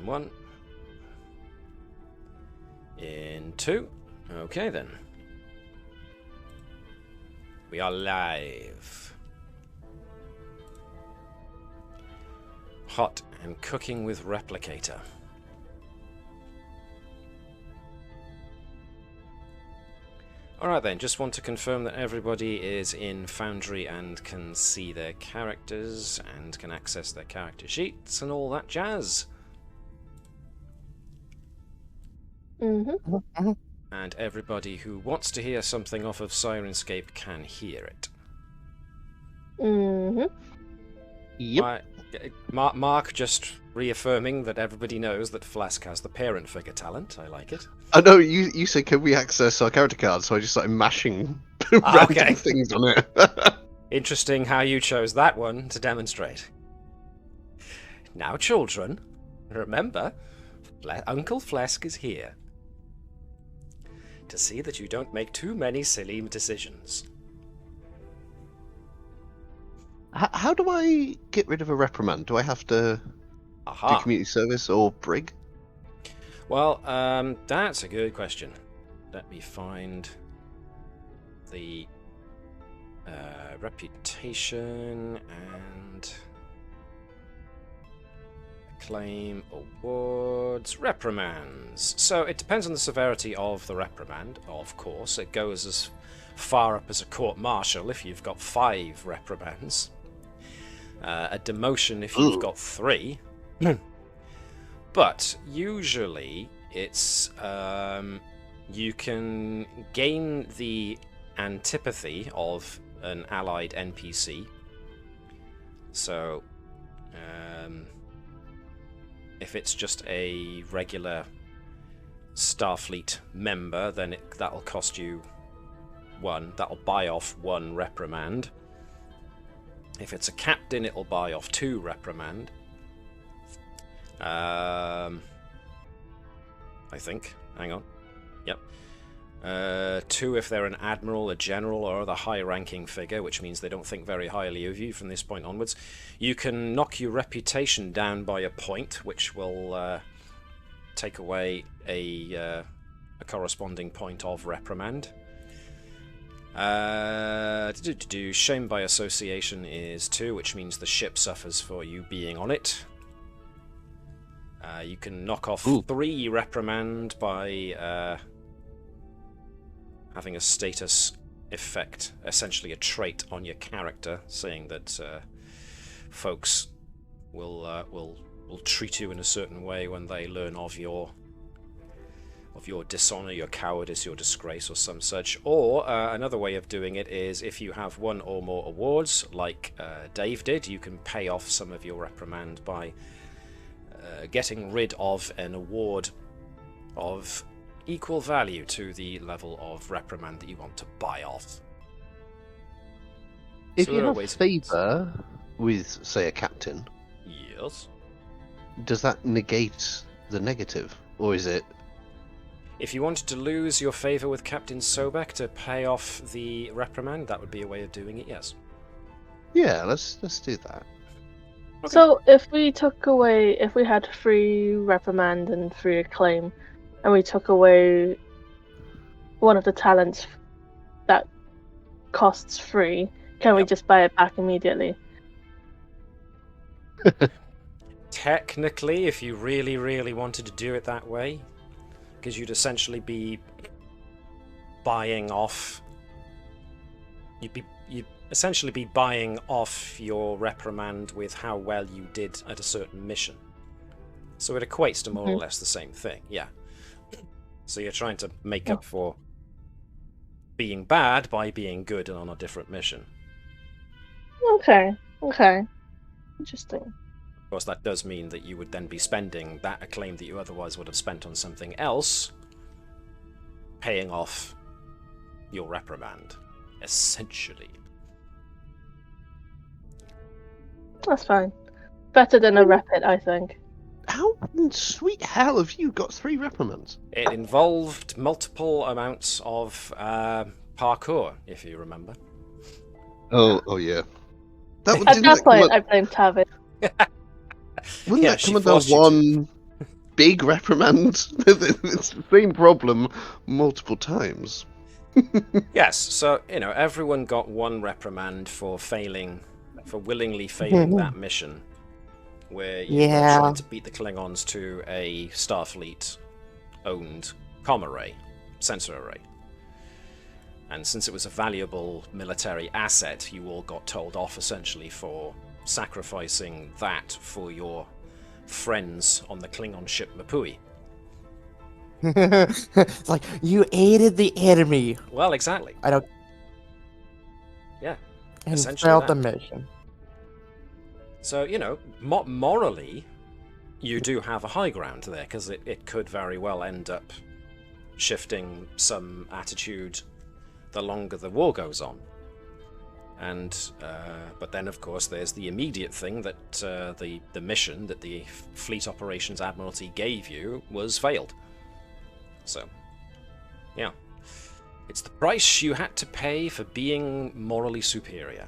In 1. In 2. Okay then. We are live. Hot and cooking with replicator. Alright then, just want to confirm that everybody is in Foundry and can see their characters and can access their character sheets and all that jazz. Mm-hmm. And everybody who wants to hear something off of Sirenscape can hear it. Mm-hmm. Yep. Mark just reaffirming that everybody knows that Phlesc has the parent figure talent. I like it. I know you said, can we access our character cards? So I just started mashing random things on it. Interesting how you chose that one to demonstrate. Now, children, remember, Uncle Phlesc is here to see that you don't make too many silly decisions. How do I get rid of a reprimand? Do I have to do community service or brig? Well, that's a good question. Let me find the reputation and claim awards, reprimands. So it depends on the severity of the reprimand, of course. It goes as far up as a court-martial if you've got 5 reprimands. A demotion if you've got 3. But usually it's you can gain the antipathy of an allied NPC. So if it's just a regular Starfleet member, then that'll cost you 1. That'll buy off 1 reprimand. If it's a captain, it'll buy off 2 reprimand. I think. Hang on. Yep. 2 if they're an admiral, a general, or other high-ranking figure, which means they don't think very highly of you from this point onwards. You can knock your reputation down by a point, which will take away a corresponding point of reprimand. Shame by association is 2, which means the ship suffers for you being on it. You can knock off 3 reprimand by having a status effect, essentially a trait on your character, saying that folks will treat you in a certain way when they learn of your dishonor, your cowardice, your disgrace, or some such. Or another way of doing it is if you have 1 or more awards, like Dave did, you can pay off some of your reprimand by getting rid of an award of equal value to the level of reprimand that you want to buy off. If you have favour with, say, a captain, yes, does that negate the negative, or is it? If you wanted to lose your favour with Captain Sobek to pay off the reprimand, that would be a way of doing it, yes. Yeah, let's do that. Okay. So if we had 3 reprimand and 3 acclaim, and we took away one of the talents that costs 3, can we just buy it back immediately? Technically, if you really, really wanted to do it that way, because you'd essentially be buying off. You'd essentially be buying off your reprimand with how well you did at a certain mission. So it equates to more or less the same thing, yeah. So you're trying to make up for being bad by being good on a different mission. Okay. Interesting. Of course, that does mean that you would then be spending that acclaim that you otherwise would have spent on something else, paying off your reprimand, essentially. That's fine. Better than a rapid, I think. How in sweet hell have you got 3 reprimands? It involved multiple amounts of parkour, if you remember. Oh yeah. At that point, I blame Tavis. Wouldn't that come under 1 big reprimand. It's the same problem multiple times. Yes, so, everyone got one reprimand for willingly failing that mission, where you were trying to beat the Klingons to a Starfleet-owned comm array, sensor array. And since it was a valuable military asset, you all got told off, essentially, for sacrificing that for your friends on the Klingon ship Mapui. It's like, you aided the enemy. Well, exactly. I don't... Yeah. And essentially failed that. the mission. So, morally, you do have a high ground there, because it could very well end up shifting some attitude the longer the war goes on. And, but then, of course, there's the immediate thing that the mission that the Fleet Operations Admiralty gave you was failed. So, yeah. It's the price you had to pay for being morally superior,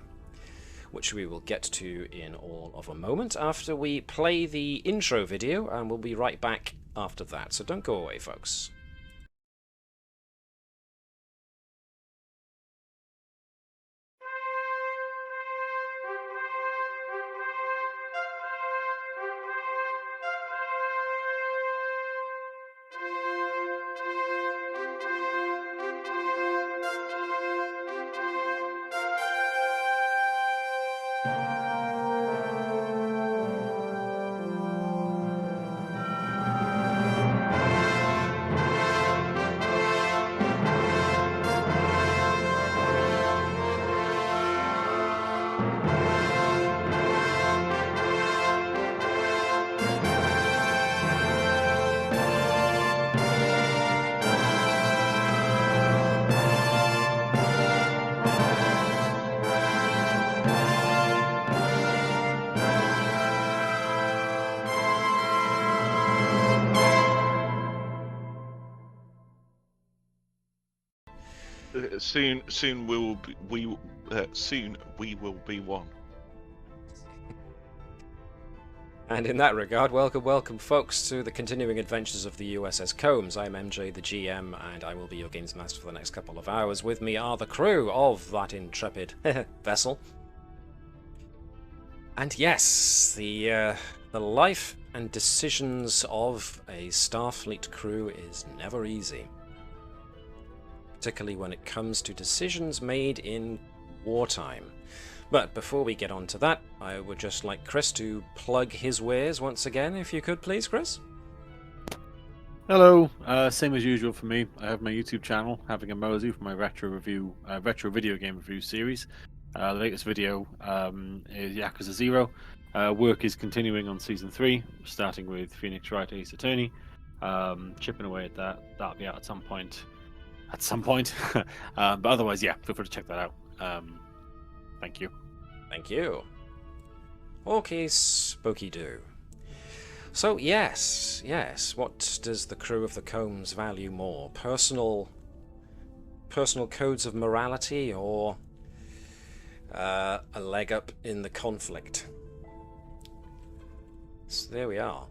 which we will get to in all of a moment after we play the intro video, and we'll be right back after that. So don't go away, folks. Soon we will be one. And in that regard, welcome folks to the continuing adventures of the USS Combs. I'm MJ, the GM, and I will be your games master for the next couple of hours. With me are the crew of that intrepid vessel. And yes, the life and decisions of a Starfleet crew is never easy. Particularly when it comes to decisions made in wartime. But before we get on to that, I would just like Chris to plug his wares once again, if you could please, Chris. Hello, same as usual for me. I have my YouTube channel, Having a Mosey, for my retro video game review series. The latest video is Yakuza 0. Work is continuing on Season 3, starting with Phoenix Wright Ace Attorney. Chipping away at that. That'll be out at some point. But otherwise, yeah, feel free to check that out. Thank you. Thank you. Okay, spooky do. So yes, what does the crew of the Combs value more? Personal codes of morality, or a leg up in the conflict? So there we are.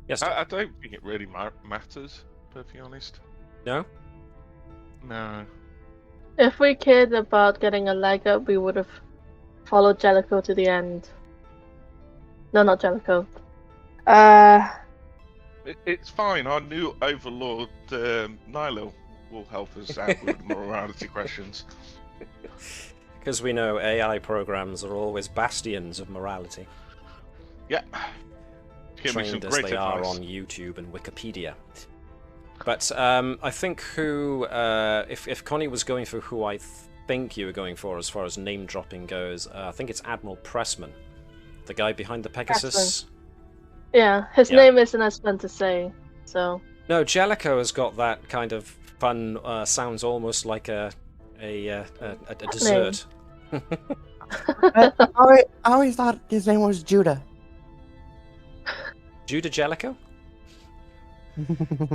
Yes. I don't think it really matters, perfectly honest. No? No. If we cared about getting a leg up, we would have followed Jellicoe to the end. No, not Jellicoe. It's fine. Our new Overlord, Nilo, will help us out with morality questions. Because we know AI programs are always bastions of morality. Yeah. Trained as they are on YouTube and Wikipedia. But I think if Connie was going for who I think you were going for as far as name dropping goes, I think it's Admiral Pressman, the guy behind the Pegasus. Yeah, his name isn't as fun to say, so. No, Jellicoe has got that kind of fun. Sounds almost like a dessert. I always thought his name was Judah. Judah Jellicoe?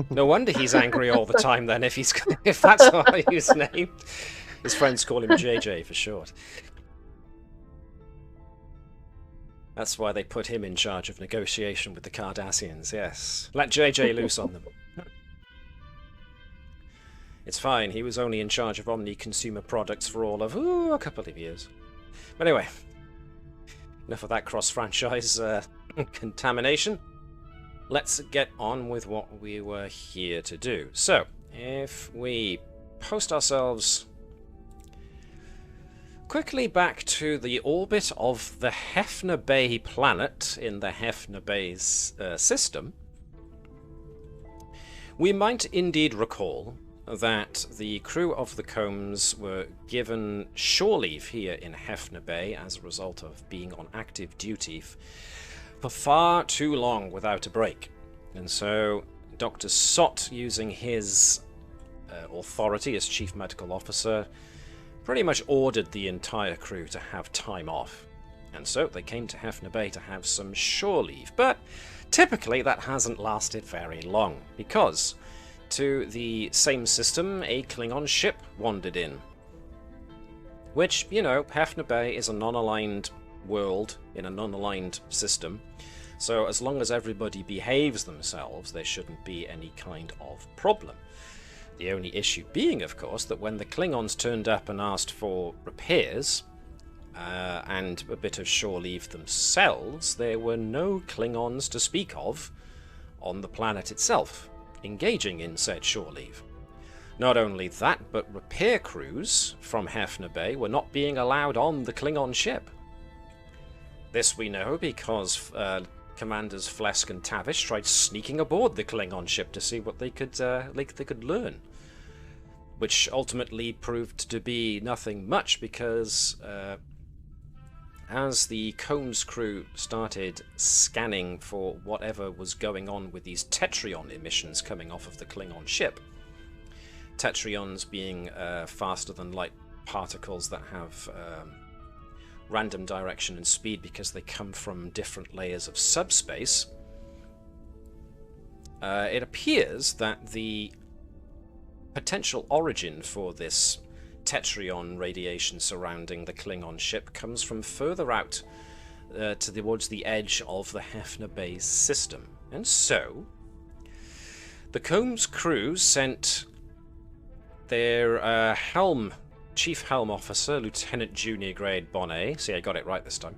No wonder he's angry all the time then, if that's how his name. His friends call him JJ for short. That's why they put him in charge of negotiation with the Cardassians, yes. Let JJ loose on them. It's fine, he was only in charge of Omni Consumer Products for all of, a couple of years. But anyway, enough of that cross-franchise contamination. Let's get on with what we were here to do. So, if we post ourselves quickly back to the orbit of the Hefner Bay planet in the Hefner Bay's system, we might indeed recall that the crew of the Combs were given shore leave here in Hefner Bay as a result of being on active duty for far too long without a break. And so Dr. Sott, using his authority as Chief Medical Officer, pretty much ordered the entire crew to have time off. And so they came to Hefner Bay to have some shore leave. But typically that hasn't lasted very long, because to the same system a Klingon ship wandered in. Which, you know, Hefner Bay is a non-aligned world in a non-aligned system, so as long as everybody behaves themselves, there shouldn't be any kind of problem. The only issue being, of course, that when the Klingons turned up and asked for repairs, and a bit of shore leave themselves, there were no Klingons to speak of on the planet itself, engaging in said shore leave. Not only that, but repair crews from Hefner Bay were not being allowed on the Klingon ship. This we know because Commanders Phlesc and Tavish tried sneaking aboard the Klingon ship to see what they could learn, which ultimately proved to be nothing much, because as the Combs crew started scanning for whatever was going on with these tetryon emissions coming off of the Klingon ship, tetryons being faster than light particles that have random direction and speed because they come from different layers of subspace, it appears that the potential origin for this tetryon radiation surrounding the Klingon ship comes from further out towards the edge of the Hefner Bay system. And so the Combs crew sent their Chief Helm Officer, Lieutenant Junior Grade Bonnet. See, I got it right this time.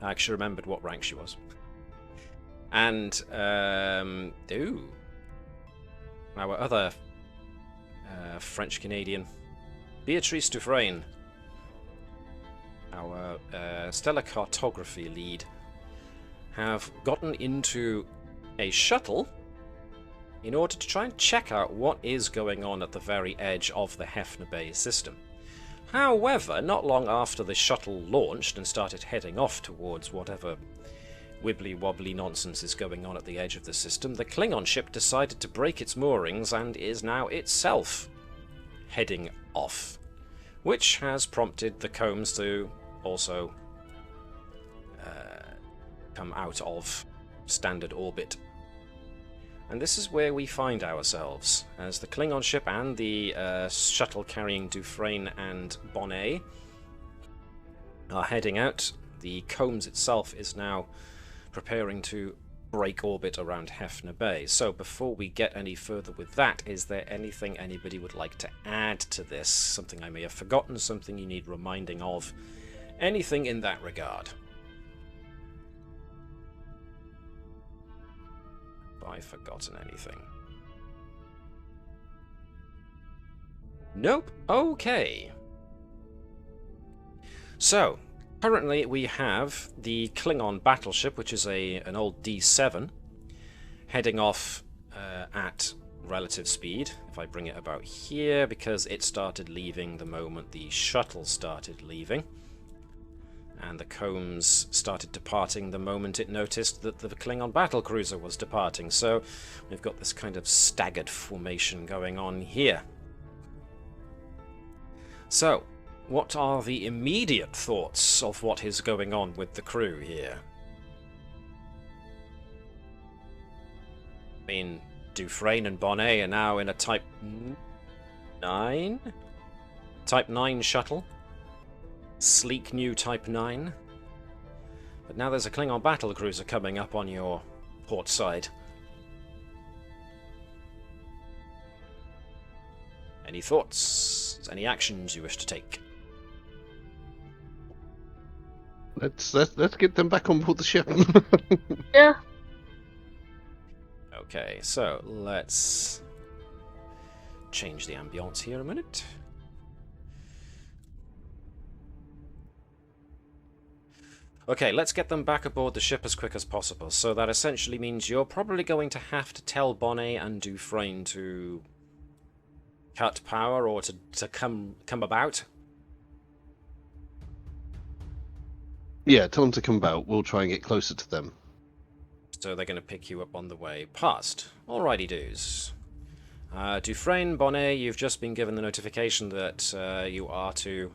I actually remembered what rank she was. And, our other French-Canadian, Beatrice Dufresne, our stellar cartography lead, have gotten into a shuttle in order to try and check out what is going on at the very edge of the Hefner Bay system. However, not long after the shuttle launched and started heading off towards whatever wibbly-wobbly nonsense is going on at the edge of the system, the Klingon ship decided to break its moorings and is now itself heading off, which has prompted the Combs to also come out of standard orbit. And this is where we find ourselves, as the Klingon ship and the shuttle carrying Dufresne and Bonnet are heading out. The Combs itself is now preparing to break orbit around Hefner Bay. So before we get any further with that, is there anything anybody would like to add to this? Something I may have forgotten, something you need reminding of? Anything in that regard? Have I forgotten anything? Nope. Okay. So, currently we have the Klingon battleship, which is an old D7, heading off at relative speed. If I bring it about here, because it started leaving the moment the shuttle started leaving, and the Combs started departing the moment it noticed that the Klingon battlecruiser was departing. So we've got this kind of staggered formation going on here. So, what are the immediate thoughts of what is going on with the crew here? I mean, Dufresne and Bonnet are now in a Type 9? Type 9 shuttle. Sleek new Type 9. But now there's a Klingon battlecruiser coming up on your port side. Any thoughts? Any actions you wish to take? Let's get them back on board the ship. Yeah. Okay, so let's change the ambience here a minute. Okay, let's get them back aboard the ship as quick as possible. So that essentially means you're probably going to have to tell Bonnet and Dufresne to cut power or to come about. Yeah, tell them to come about. We'll try and get closer to them. So they're going to pick you up on the way past. Alrighty doos. Dufresne, Bonnet, you've just been given the notification that you are to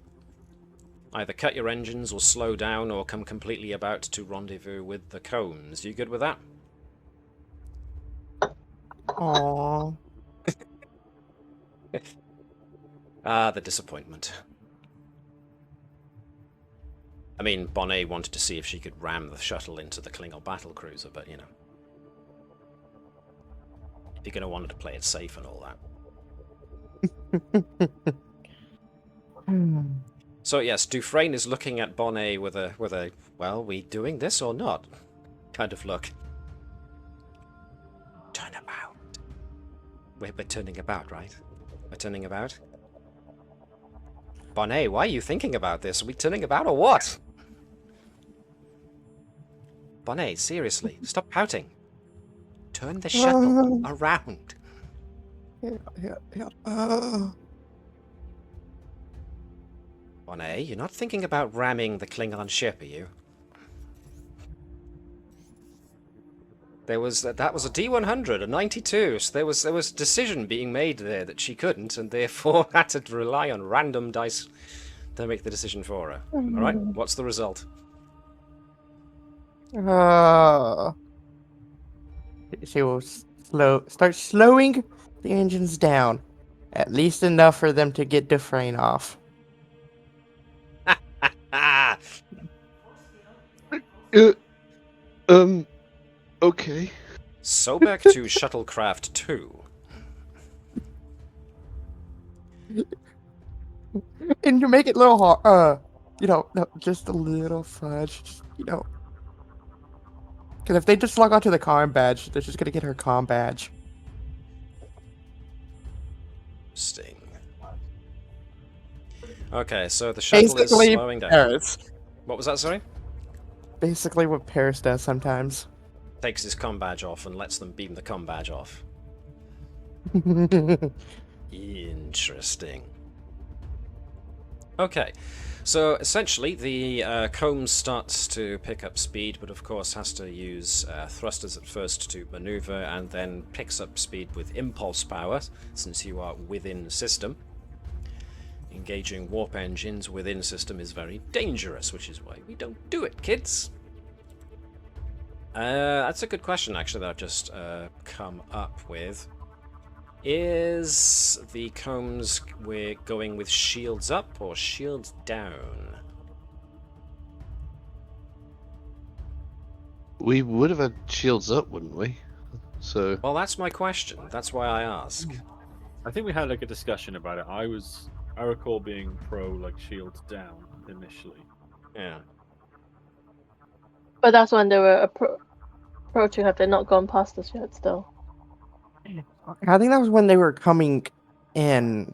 either cut your engines or slow down or come completely about to rendezvous with the Combs. You good with that? Aww. Ah, the disappointment. I mean, Bonnet wanted to see if she could ram the shuttle into the Klingon battlecruiser, but, you know. You're going to want her to play it safe and all that. So, yes, Dufresne is looking at Bonnet with a, well, we doing this or not kind of look. Turn about. We're turning about, right? We're turning about? Bonnet, why are you thinking about this? Are we turning about or what? Bonnet, seriously, stop pouting. Turn the shuttle around. Yeah. Bonnet, you're not thinking about ramming the Klingon ship, are you? That was a D100, a 92, so there was a decision being made there that she couldn't, and therefore had to rely on random dice to make the decision for her. Alright, what's the result? She will start slowing the engines down. At least enough for them to get Dufresne off. Okay. Sobek to Shuttlecraft 2. And you make it a little hard, no, just a little fudge, Because if they just log onto the comm badge, they're just gonna get her comm badge. Sting. Okay, so the shuttle is slowing down. Paris. What was that, sorry? Basically what Paris does sometimes. Takes his comm badge off and lets them beam the comm badge off. Interesting. Okay, so essentially the Combs starts to pick up speed, but of course has to use thrusters at first to maneuver, and then picks up speed with impulse power, since you are within system. Engaging warp engines within system is very dangerous, which is why we don't do it, kids. That's a good question, actually, that I've just come up with. Is the Combs we're going with shields up or shields down? We would have had shields up, wouldn't we? So. Well, that's my question. That's why I ask. I think we had like a discussion about it. I recall being pro like shields down initially. Yeah. But that's when they were approaching. Have they not gone past us yet still? I think that was when they were coming in.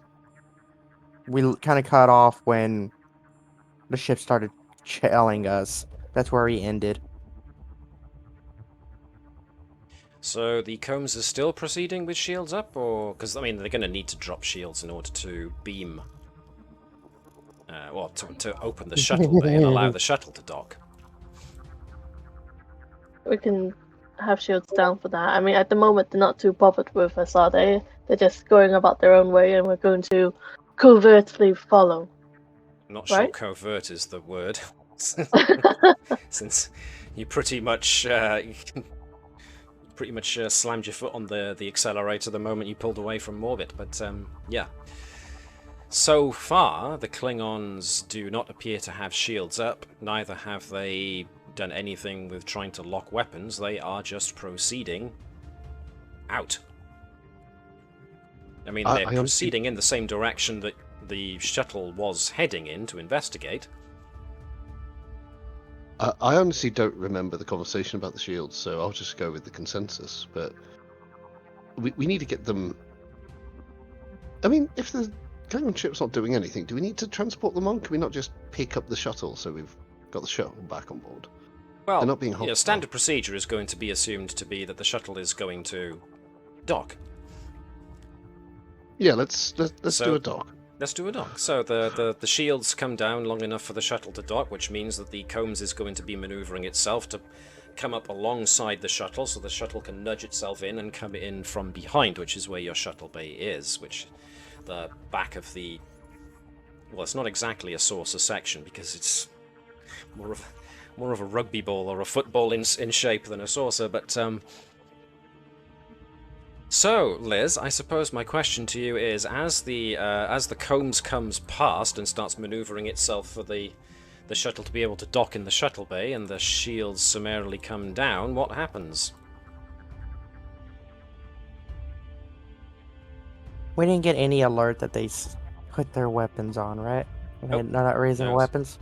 We kind of cut off when the ship started shelling us. That's where we ended. So the Combs are still proceeding with shields up, or because I mean they're going to need to drop shields in order to beam, to open the shuttle bay and allow the shuttle to dock. We can have shields down for that. I mean, at the moment they're not too bothered with us, are they? They're just going about their own way, and we're going to covertly follow. I'm not right? sure covert is the word, since you pretty much slammed your foot on the accelerator the moment you pulled away from orbit. But yeah. So far, the Klingons do not appear to have shields up. Neither have they done anything with trying to lock weapons. They are just proceeding out. I mean, they're proceeding in the same direction that the shuttle was heading in to investigate. I honestly don't remember the conversation about the shields, so I'll just go with the consensus. But we need to get them... I mean, if the Klingon ship's not doing anything, do we need to transport them on? Can we not just pick up the shuttle so we've got the shuttle back on board? Well, they're not being hostile. Standard procedure is going to be assumed to be that the shuttle is going to dock. Yeah, let's do a dock. Let's do a dock. So the shields come down long enough for the shuttle to dock, which means that the Combs is going to be maneuvering itself to come up alongside the shuttle, so the shuttle can nudge itself in and come in from behind, which is where your shuttle bay is, which the back of the... Well, it's not exactly a saucer section, because it's more of a rugby ball or a football in shape than a saucer, but... So, Liz, I suppose my question to you is, as the Combs comes past and starts maneuvering itself for the shuttle to be able to dock in the shuttle bay, and the shields summarily come down, what happens? We didn't get any alert that they put their weapons on, right? Nope. They're not raising weapons?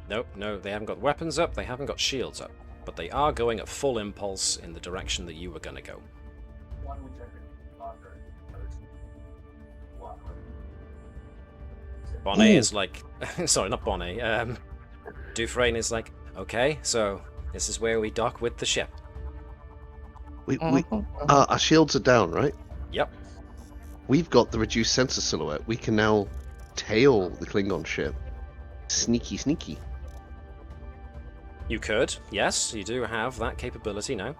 Nope, no, they haven't got weapons up, they haven't got shields up. But they are going at full impulse in the direction that you were going to go. Bonnet is like... sorry, not Bonnet. Dufresne is like, okay, so this is where we dock with the ship. Our shields are down, right? Yep. We've got the reduced sensor silhouette. We can now tail the Klingon ship. Sneaky, sneaky. You could, yes, you do have that capability now.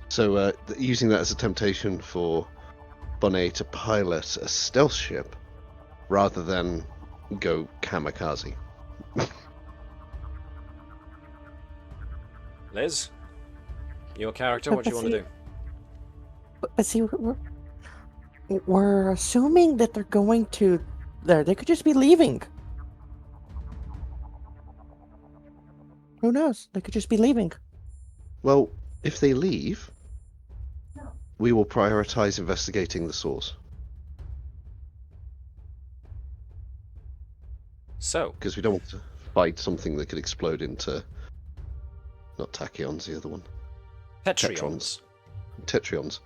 So, using that as a temptation for Bonnet to pilot a stealth ship rather than go kamikaze. Liz, your character, what do you want to do? But see, we're assuming that they're going to... They could just be leaving. Who knows? They could just be leaving. Well, if they leave, we will prioritize investigating the source. So, because we don't want to fight something that could explode into... Not tachyons, the other one. Tetrons. Tetrons.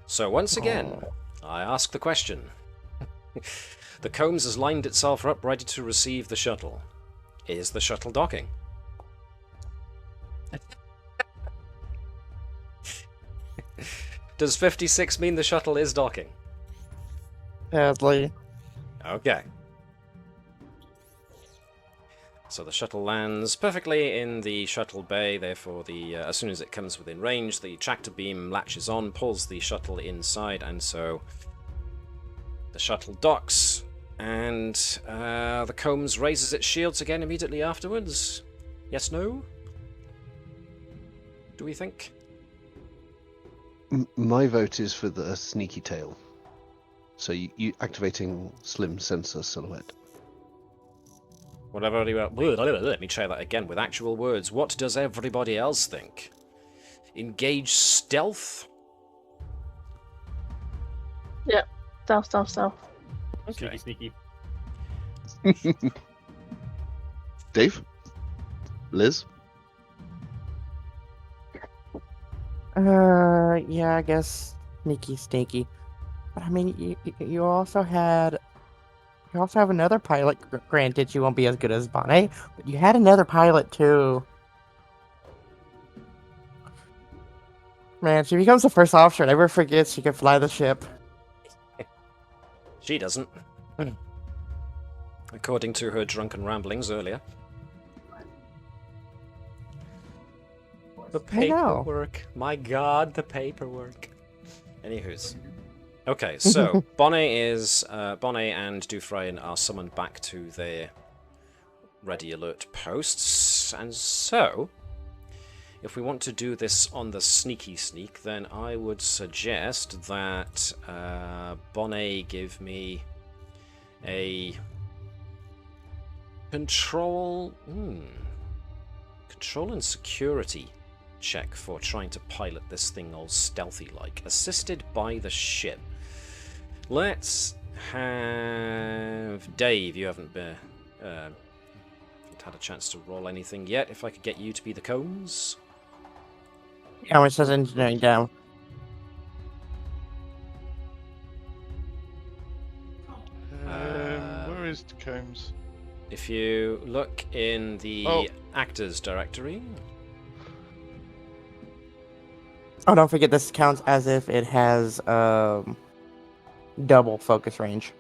So once again, I ask the question. The Combs has lined itself up ready to receive the shuttle. Is the shuttle docking? Does 56 mean the shuttle is docking? Sadly. Okay. So the shuttle lands perfectly in the shuttle bay, therefore as soon as it comes within range, the tractor beam latches on, pulls the shuttle inside, and so the shuttle docks, and the Combs raises its shields again immediately afterwards. Yes, no? Do we think? My vote is for the sneaky tail. So you activating slim sensor silhouette. Whatever. Let me try that again with actual words. What does everybody else think? Engage stealth? Yeah, stealth. Okay. Sneaky. Dave? Liz? Yeah, I guess sneaky. But I mean, you also have another pilot. Granted, she won't be as good as Bonnet, but you had another pilot too. Man, she becomes the first officer. Never forgets she can fly the ship. She doesn't. According to her drunken ramblings earlier. The paperwork. My god, the paperwork. Anywho's. Okay, so Bonnet and Dufresne are summoned back to their ready alert posts, and so if we want to do this on the sneak, then I would suggest that Bonnet give me a Control and security check for trying to pilot this thing all stealthy-like. Assisted by the ship. Let's have Dave. You haven't had a chance to roll anything yet. If I could get you to be the combs. Yeah, it says engineering down. Where is the combs? If you look in the actors directory. Oh, don't forget this counts as if it has double focus range.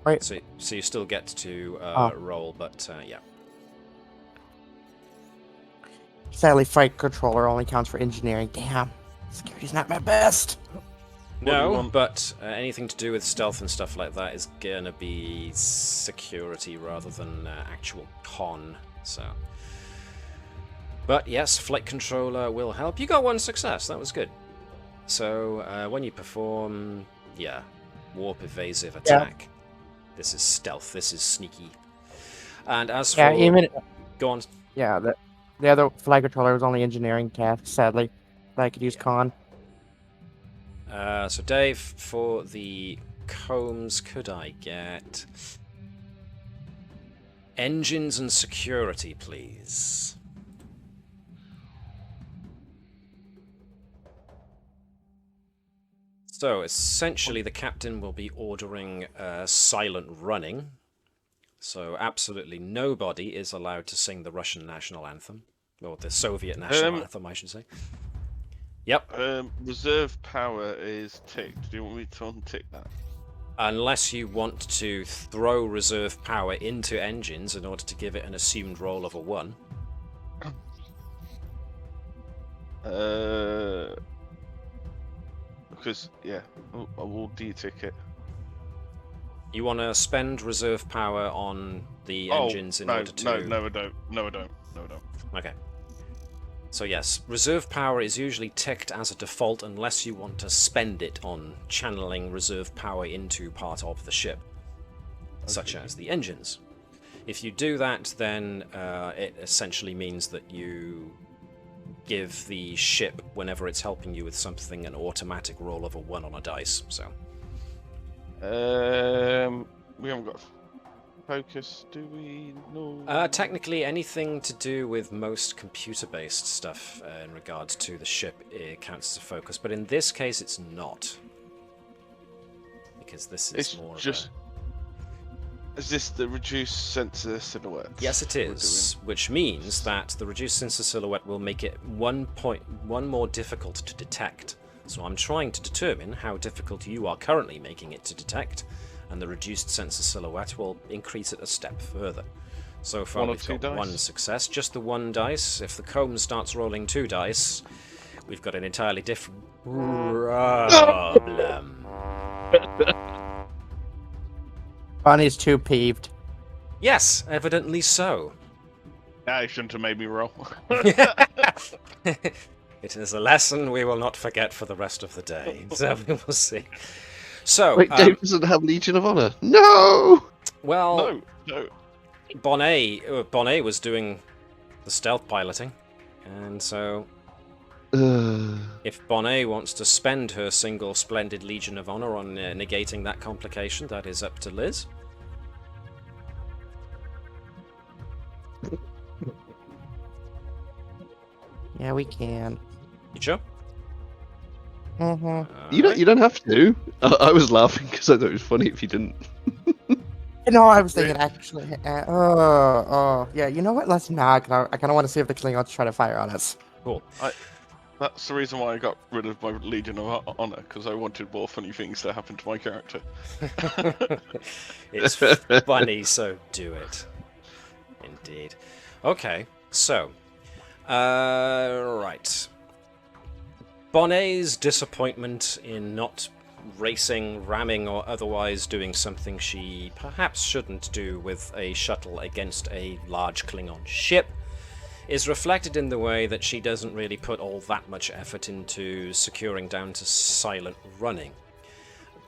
Right. So you still get to roll, but yeah. Sadly, flight controller only counts for engineering. Damn, security's not my best. No, but anything to do with stealth and stuff like that is gonna be security rather than actual con. So, but yes, flight controller will help. You got one success. That was good. So when you perform, warp evasive attack. This is stealth. This is sneaky. And as for go on. Yeah, the other flight controller was only engineering task. Sadly, but I could use con. So Dave, for the combs, could I get engines and security, please? So essentially the captain will be ordering silent running. So absolutely nobody is allowed to sing the Russian national anthem. Or the Soviet national anthem, I should say. Yep. Reserve power is ticked. Do you want me to untick that? Unless you want to throw reserve power into engines in order to give it an assumed roll of a 1. Because, I will de-tick it. You want to spend reserve power on the engines in order to... No, I don't. Okay. So yes, reserve power is usually ticked as a default unless you want to spend it on channeling reserve power into part of the ship, such as the engines. If you do that, then it essentially means that you give the ship, whenever it's helping you with something, an automatic roll of a 1 on a dice. So. We haven't got focus, do we? No. Technically, anything to do with most computer-based stuff in regards to the ship counts as a focus, but in this case, it's not, because this is more just. Is this the reduced sensor silhouette? Yes, it is, which means that the reduced sensor silhouette will make it 1 more difficult to detect. So I'm trying to determine how difficult you are currently making it to detect, and the reduced sensor silhouette will increase it a step further. So far we've got dice. 1 success, just the 1 dice. If the comb starts rolling 2 dice, we've got an entirely different problem. Bonnie's too peeved. Yes, evidently so. I shouldn't have made me roll. It is a lesson we will not forget for the rest of the day, so we will see. So, wait, Dave doesn't have Legion of Honor. No. Well, no. Bonnet was doing the stealth piloting, and so if Bonnet wants to spend her single splendid Legion of Honor on negating that complication, that is up to Liz. Yeah, we can. You sure? Mm-hmm. You don't have to. I was laughing because I thought it was funny if you didn't. No, I was thinking actually. Yeah. You know what? Let's not. I kind of want to see if the Klingons try to fire on us. Cool. That's the reason why I got rid of my Legion of Honor, because I wanted more funny things to happen to my character. It's funny, so do it. Indeed. Okay, so. Right. Bonnet's disappointment in not racing, ramming, or otherwise doing something she perhaps shouldn't do with a shuttle against a large Klingon ship is reflected in the way that she doesn't really put all that much effort into securing down to silent running.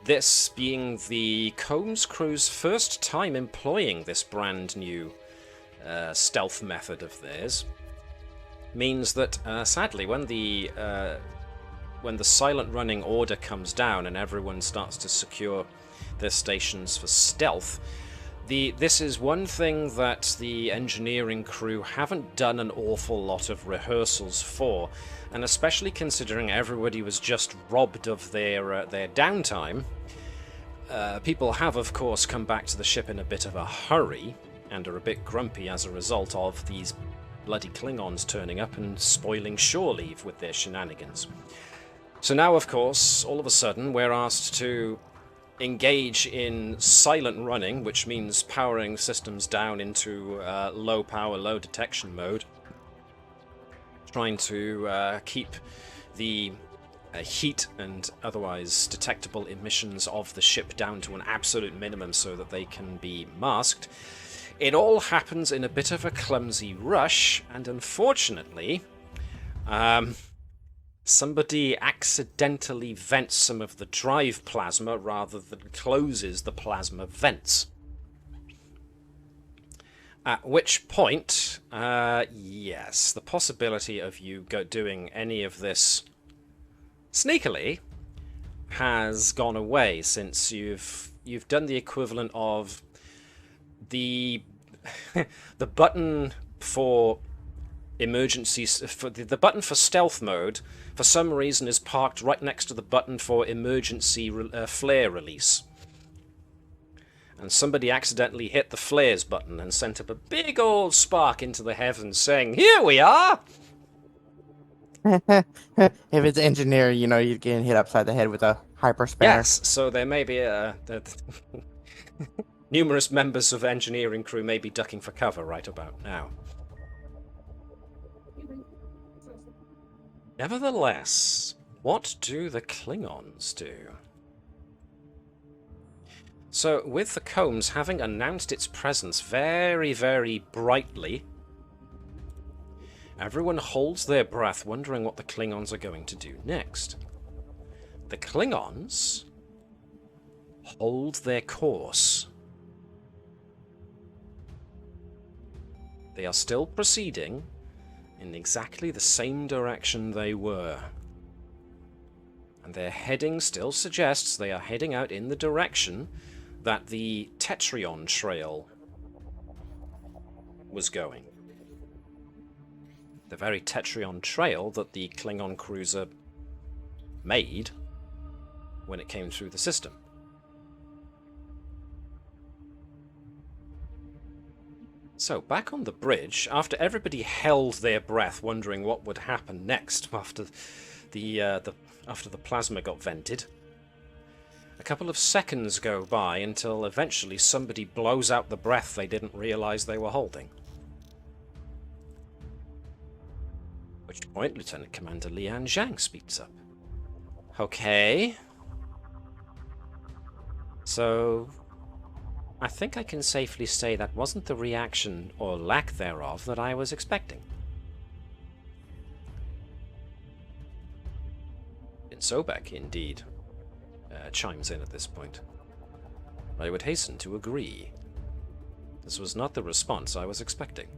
This being the Combs crew's first time employing this brand new stealth method of theirs, means that sadly when the silent running order comes down and everyone starts to secure their stations for stealth, this is one thing that the engineering crew haven't done an awful lot of rehearsals for, and especially considering everybody was just robbed of their downtime, people have of course come back to the ship in a bit of a hurry and are a bit grumpy as a result of these bloody Klingons turning up and spoiling shore leave with their shenanigans. So now, of course, all of a sudden we're asked to engage in silent running, which means powering systems down into low power, low detection mode, trying to keep the heat and otherwise detectable emissions of the ship down to an absolute minimum so that they can be masked. It all happens in a bit of a clumsy rush, and unfortunately, somebody accidentally vents some of the drive plasma rather than closes the plasma vents. At which point, yes, the possibility of you doing any of this sneakily has gone away, since you've done the equivalent of the the button for emergencies, for the button for stealth mode for some reason is parked right next to the button for emergency flare release, and somebody accidentally hit the flares button and sent up a big old spark into the heavens saying, "Here we are!" If it's engineer, you know, you're getting hit upside the head with a hyper spanner. Yes, so there may be numerous members of the engineering crew may be ducking for cover right about now. Nevertheless, what do the Klingons do? So, with the Combs having announced its presence very, very brightly, everyone holds their breath wondering what the Klingons are going to do next. The Klingons hold their course. They are still proceeding in exactly the same direction they were. And their heading still suggests they are heading out in the direction that the Tetryon trail was going. The very Tetryon trail that the Klingon cruiser made when it came through the system. So, back on the bridge, after everybody held their breath wondering what would happen next after the plasma got vented, a couple of seconds go by until eventually somebody blows out the breath they didn't realize they were holding. At which point, Lieutenant Commander Lian Zhang speaks up. Okay. So, I think I can safely say that wasn't the reaction, or lack thereof, that I was expecting. Sobek, indeed, chimes in at this point. I would hasten to agree. This was not the response I was expecting.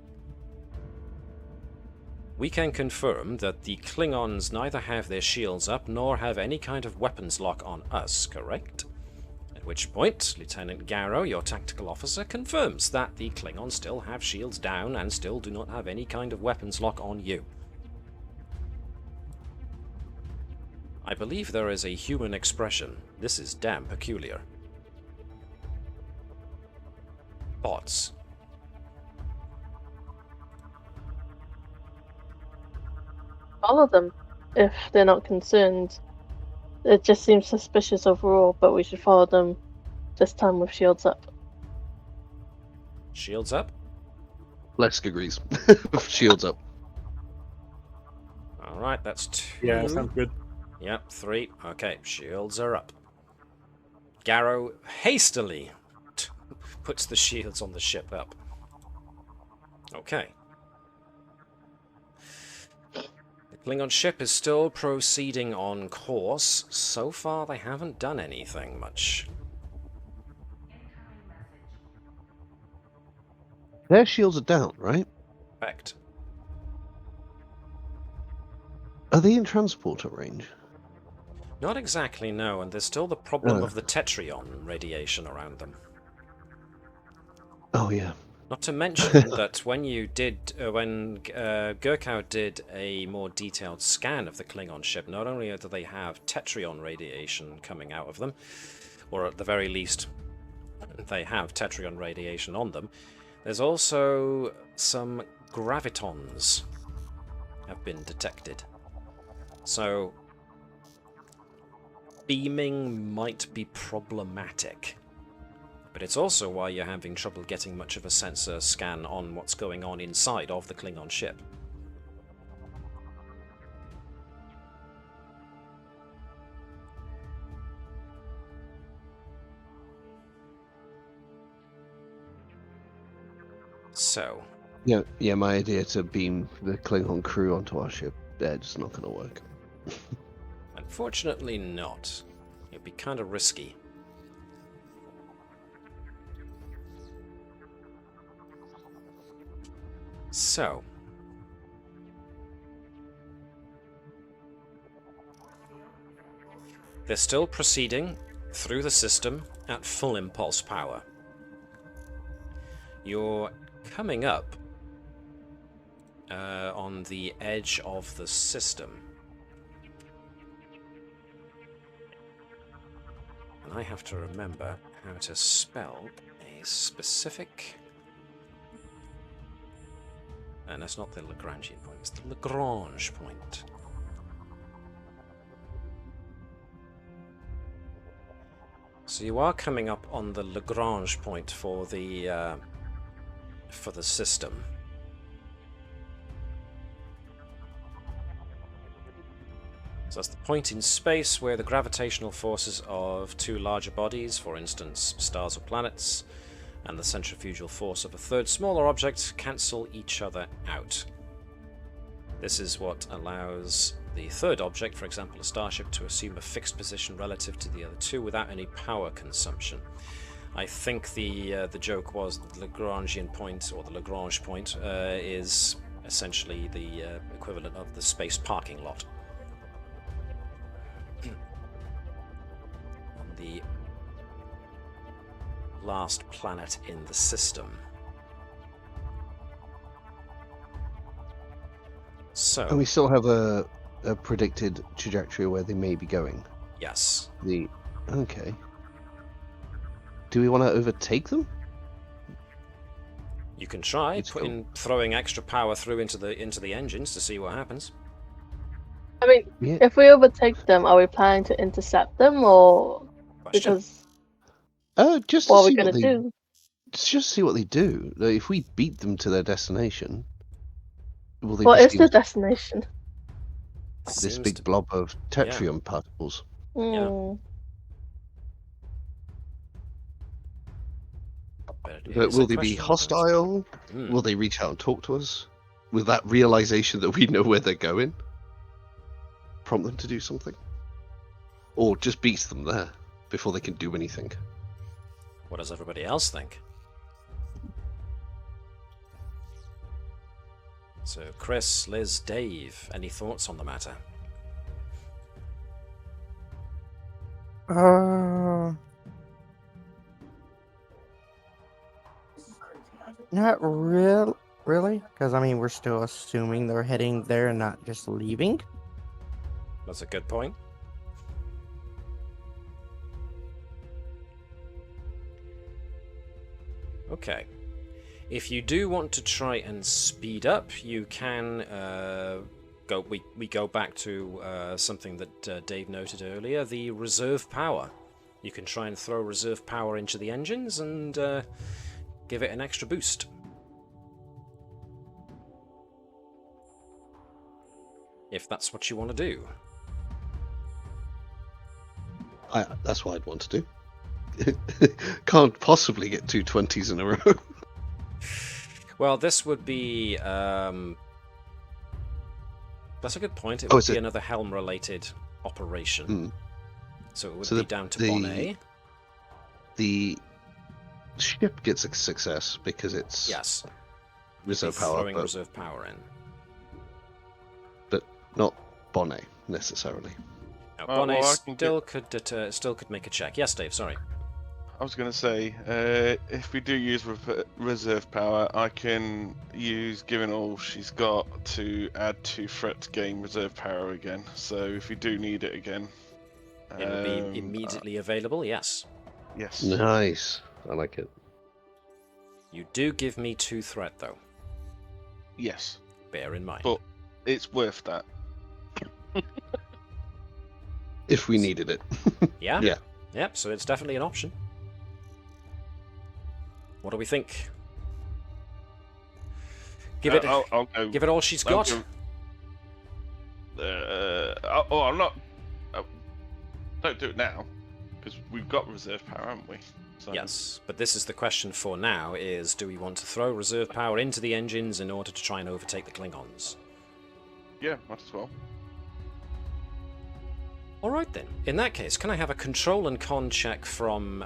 We can confirm that the Klingons neither have their shields up nor have any kind of weapons lock on us, correct? At which point, Lieutenant Garrow, your tactical officer, confirms that the Klingons still have shields down and still do not have any kind of weapons lock on you. I believe there is a human expression. This is damn peculiar. Thoughts? Follow them if they're not concerned. It just seems suspicious overall, but we should follow them this time with shields up. Shields up? Phlesc agrees. Shields up. Alright, that's 2. Yeah, sounds good. Yep, 3. Okay, shields are up. Garrow hastily puts the shields on the ship up. Okay. The Klingon ship is still proceeding on course. So far, they haven't done anything much. Their shields are down, right? Correct. Are they in transporter range? Not exactly, no, and there's still the problem Oh. of the tetryon radiation around them. Oh yeah. Not to mention that when Gurkau did a more detailed scan of the Klingon ship, not only do they have tetryon radiation coming out of them, or at the very least, they have tetryon radiation on them, there's also some gravitons have been detected. So, beaming might be problematic. But it's also why you're having trouble getting much of a sensor scan on what's going on inside of the Klingon ship. So. Yeah, my idea to beam the Klingon crew onto our ship, they're just not going to work. Unfortunately not. It'd be kind of risky. So. They're still proceeding through the system at full impulse power. You're coming up on the edge of the system. And I have to remember how to spell a specific... And that's not the Lagrangian point, it's the Lagrange point. So you are coming up on the Lagrange point for the system. So that's the point in space where the gravitational forces of two larger bodies, for instance stars or planets, and the centrifugal force of a third smaller object cancel each other out. This is what allows the third object, for example a starship, to assume a fixed position relative to the other two without any power consumption. I think the joke was that the Lagrangian point, or the Lagrange point, is essentially the equivalent of the space parking lot. On the last planet in the system. So. And we still have a predicted trajectory where they may be going. Yes. Okay. Do we want to overtake them? You can try throwing extra power through into the engines to see what happens. I mean, Yeah. if we overtake them, are we planning to intercept them, or Question. because Just what to are we see going what to they do? just see what they do. Like, if we beat them to their destination, will they What just is the use destination? this Seems big to- blob of tetryon particles? Hmm. But it But is a will they be question about- hostile? Hmm. Will they reach out and talk to us? Will that realization that we know where they're going prompt them to do something? Or just beats them there before they can do anything? What does everybody else think? So, Chris, Liz, Dave, any thoughts on the matter? Not really, because I mean we're still assuming they're heading there and not just leaving. That's a good point. Okay. If you do want to try and speed up, you can go. We go back to something that Dave noted earlier: the reserve power. You can try and throw reserve power into the engines and give it an extra boost. If that's what you want to do. That's what I'd want to do. Can't possibly get two 20s in a row. Well, this would be... That's a good point. It Oh, would is be it? another helm-related operation. Hmm. So it would So be down to Bonnet. The ship gets a success because it's Yes. reserve Be power, throwing but reserve power in. not Bonnet necessarily. Now, Well, Bonnet I can still could make a check. Yes, Dave. Sorry. I was going to say, if we do use reserve power, I can use, given all she's got, to add 2 threat to gain reserve power again. So if we do need it again, It will be immediately available. Yes. yes. Nice. I like it. You do give me 2 threat, though. Yes, Bear in mind. but it's worth that. If we needed it. Yeah. Yeah. Yep. So it's definitely an option. What do we think? Give it. I'll go. Give it all she's I'll got. I'm not. Don't do it now, because we've got reserve power, haven't we? So, Yes, but this is the question for now: is do we want to throw reserve power into the engines in order to try and overtake the Klingons? Yeah, might as well. All right then. In that case, can I have a control and con check from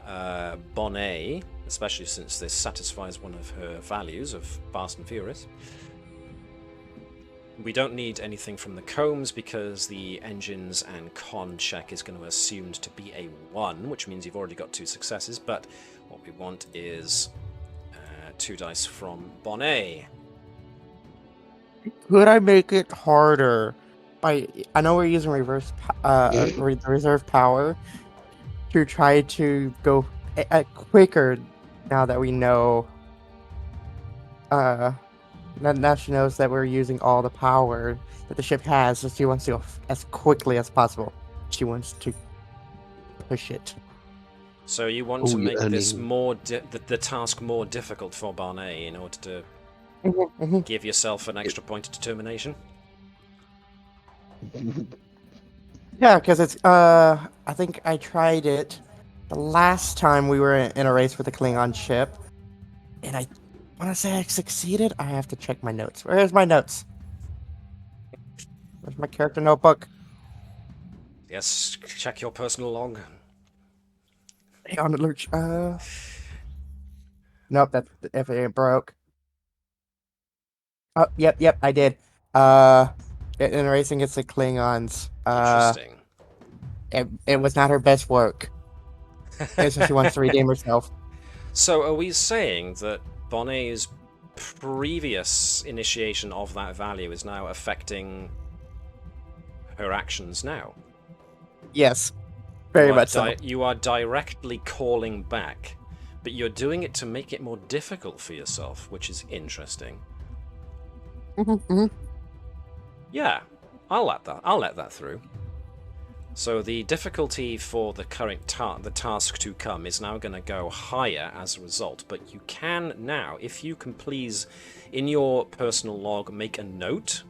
Bonnet, especially since this satisfies one of her values of fast and furious? We don't need anything from the combs because the engines and con check is going to be assumed to be a 1, which means you've already got 2 successes, but what we want is 2 dice from Bonnet. Could I make it harder? I know we're using reserve power to try to go quicker now that we know. Now she knows that we're using all the power that the ship has, so she wants to go as quickly as possible. She wants to push it. So you want to make this more the task more difficult for Bonnet in order to give yourself an extra point of determination? Yeah, because it's I think I tried it the last time we were in a race with a Klingon ship, and I want to say I succeeded. I have to check my notes. Where's my notes? Where's my character notebook? Yes, check your personal log. Hey, on alert. Nope, that if it broke. Oh, yep, I did. In racing against the Klingons. Interesting. It was not her best work. So she wants to redeem herself. So are we saying that Bonnet's previous initiation of that value is now affecting her actions now? Yes, very much so. You are directly calling back, but you're doing it to make it more difficult for yourself, which is interesting. Yeah, I'll let that through. So the difficulty for the current the task to come is now going to go higher as a result, but you can now, if you can please, in your personal log, make a note.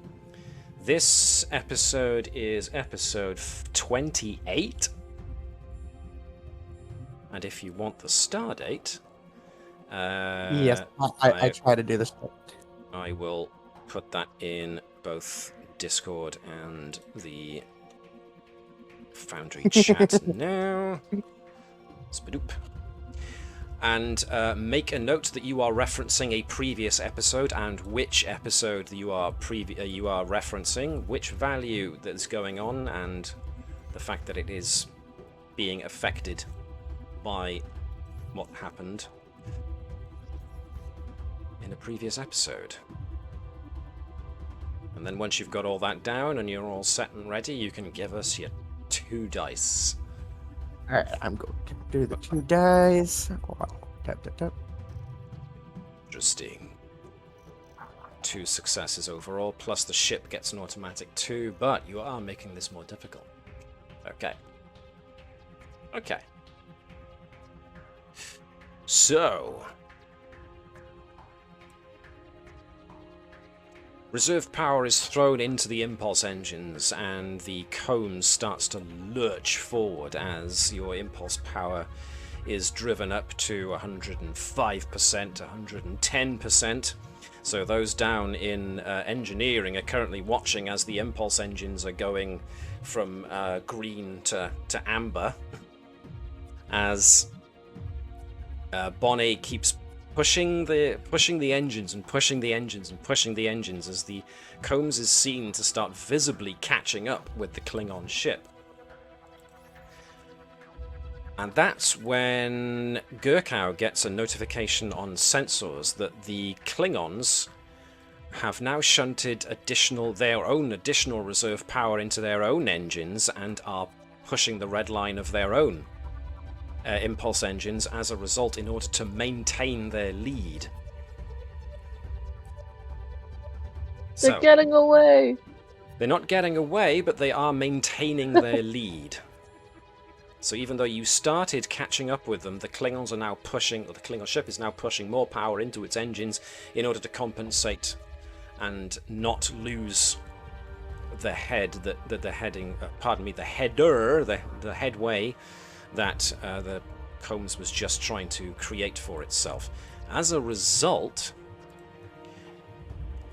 This episode is episode 28, and if you want the star date, yes, I try to do this. I will put that in both Discord and the Foundry chat now. Spadoop. And make a note that you are referencing a previous episode and which episode you are referencing, which value that's going on, and the fact that it is being affected by what happened in a previous episode. And then once you've got all that down and you're all set and ready, you can give us your 2 dice. Alright, I'm going to do the 2 dice. Tap. Interesting. 2 successes overall, plus the ship gets an automatic 2, but you are making this more difficult. Okay. So, reserve power is thrown into the impulse engines, and the cone starts to lurch forward as your impulse power is driven up to 105%, 110%. So those down in engineering are currently watching as the impulse engines are going from green to amber, as Bonnet keeps pushing the engines and pushing the engines and pushing the engines as the Combs is seen to start visibly catching up with the Klingon ship. And that's when Gurkow gets a notification on sensors that the Klingons have now shunted their own additional reserve power into their own engines and are pushing the red line of their own impulse engines as a result in order to maintain their lead. They're getting away! They're not getting away, but they are maintaining their lead. So even though you started catching up with them, the Klingons are now pushing, or the Klingon ship is now pushing more power into its engines in order to compensate and not lose the header, the headway that the Combs was just trying to create for itself. As a result,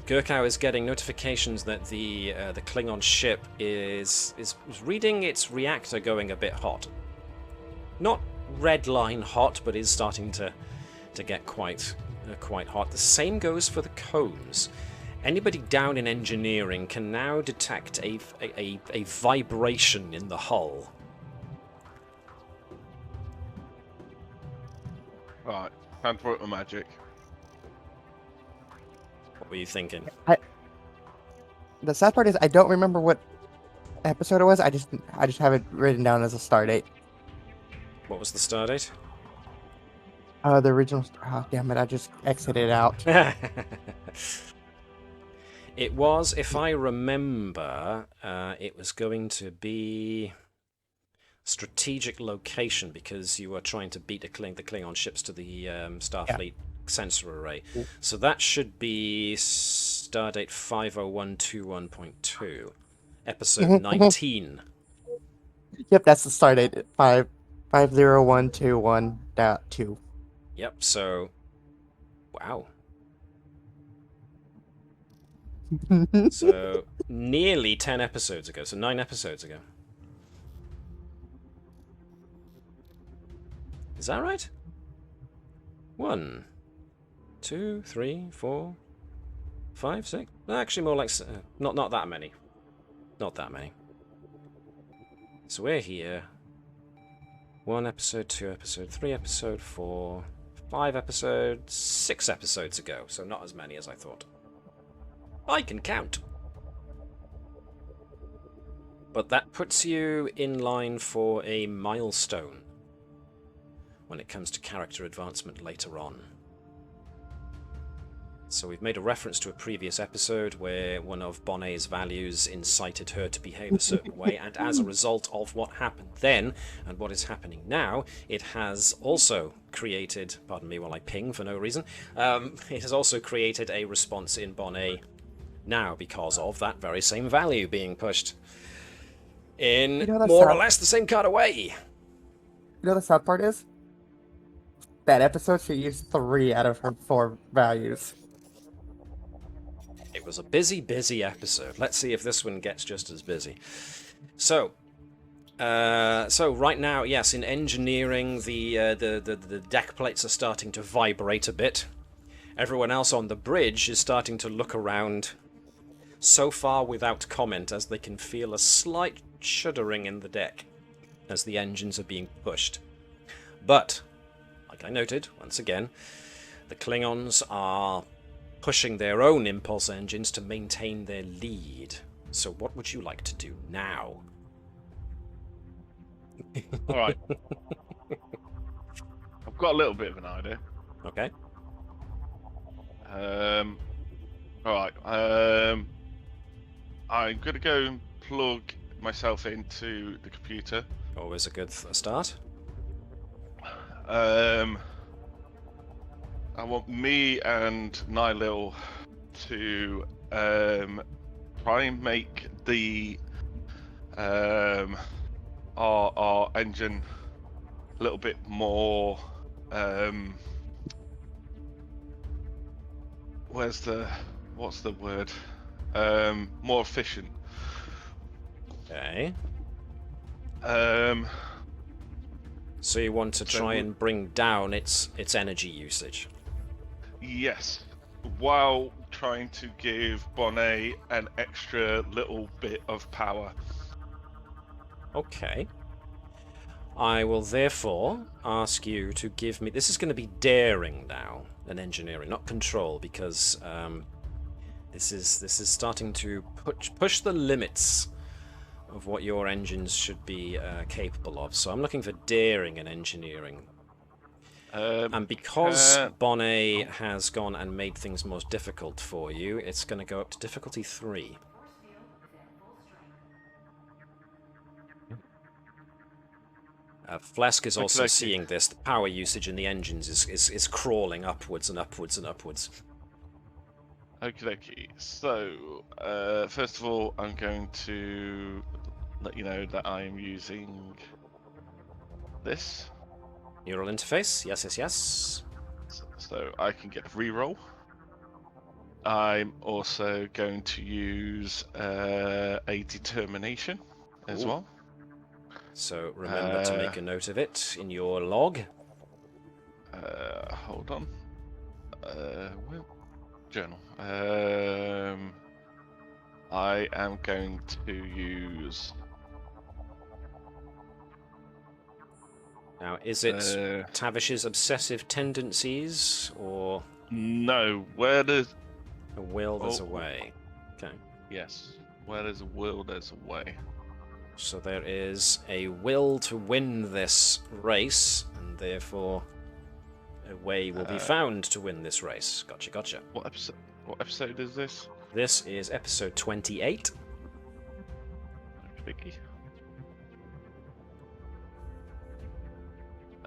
Gurkow is getting notifications that the Klingon ship is reading its reactor going a bit hot. Not red line hot, but is starting to get quite hot. The same goes for the Combs. Anybody down in engineering can now detect a vibration in the hull. Right, time to work my magic. What were you thinking? The sad part is I don't remember what episode it was. I just have it written down as a star date. What was the star date? The original. Oh, damn it! I just exited out. It was, if I remember, it was going to be strategic location because you were trying to beat the Klingon ships to the Starfleet sensor array. So that should be stardate 50121.2, episode 19. Yep, that's the stardate. 50121.2. Yep. So, wow. So nearly 10 episodes ago. So 9 episodes ago. Is that right? 1, 2, 3, 4, 5, 6. Actually, more like not that many. Not that many. So we're here. 1 episode, 2 episode, 3 episode, 4, 5 episodes, 6 episodes ago. So not as many as I thought. I can count. But that puts you in line for a milestone when it comes to character advancement later on. So we've made a reference to a previous episode where one of Bonnet's values incited her to behave a certain way, and as a result of what happened then and what is happening now, it has also created, pardon me while I ping for no reason, it has also created a response in Bonnet now because of that very same value being pushed in more or less the same kind of way. You know the sad part is? That episode she used 3 out of her 4 values. It was a busy episode. Let's see if this one gets just as busy. So right now, yes, in engineering, the deck plates are starting to vibrate a bit. Everyone else on the bridge is starting to look around, so far without comment, as they can feel a slight shuddering in the deck as the engines are being pushed. But, like I noted, once again, the Klingons are pushing their own impulse engines to maintain their lead. So what would you like to do now? Alright. I've got a little bit of an idea. Okay. Alright. I'm going to go and plug myself into the computer. Always a good start. I want me and Nylil to try and make the our engine little bit more. What's the word? More efficient. Okay. Um, So you want to So try we- and bring down its energy usage. yes, while trying to give Bonnet an extra little bit of power. Okay. I will therefore ask you to give me... This is going to be daring now, and engineering, not control, because this is starting to push the limits of what your engines should be capable of. So I'm looking for daring and engineering. And because Bonnet has gone and made things more difficult for you, it's going to go up to difficulty 3. Phlesc is also seeing this. The power usage in the engines is crawling upwards and upwards and upwards. Okie. So, first of all, I'm going to let you know that I am using this. Neural interface, yes. So I can get a reroll. I'm also going to use a determination as Ooh. well. So remember to make a note of it in your log. Hold on. Well, journal. I am going to use. Now, is it Tavish's obsessive tendencies, or No, where there's a will, there's a way? Okay. yes, where there's a will, there's a way. So there is a will to win this race, and therefore a way will be found to win this race. Gotcha. What episode is this? This is episode 28. Vicky.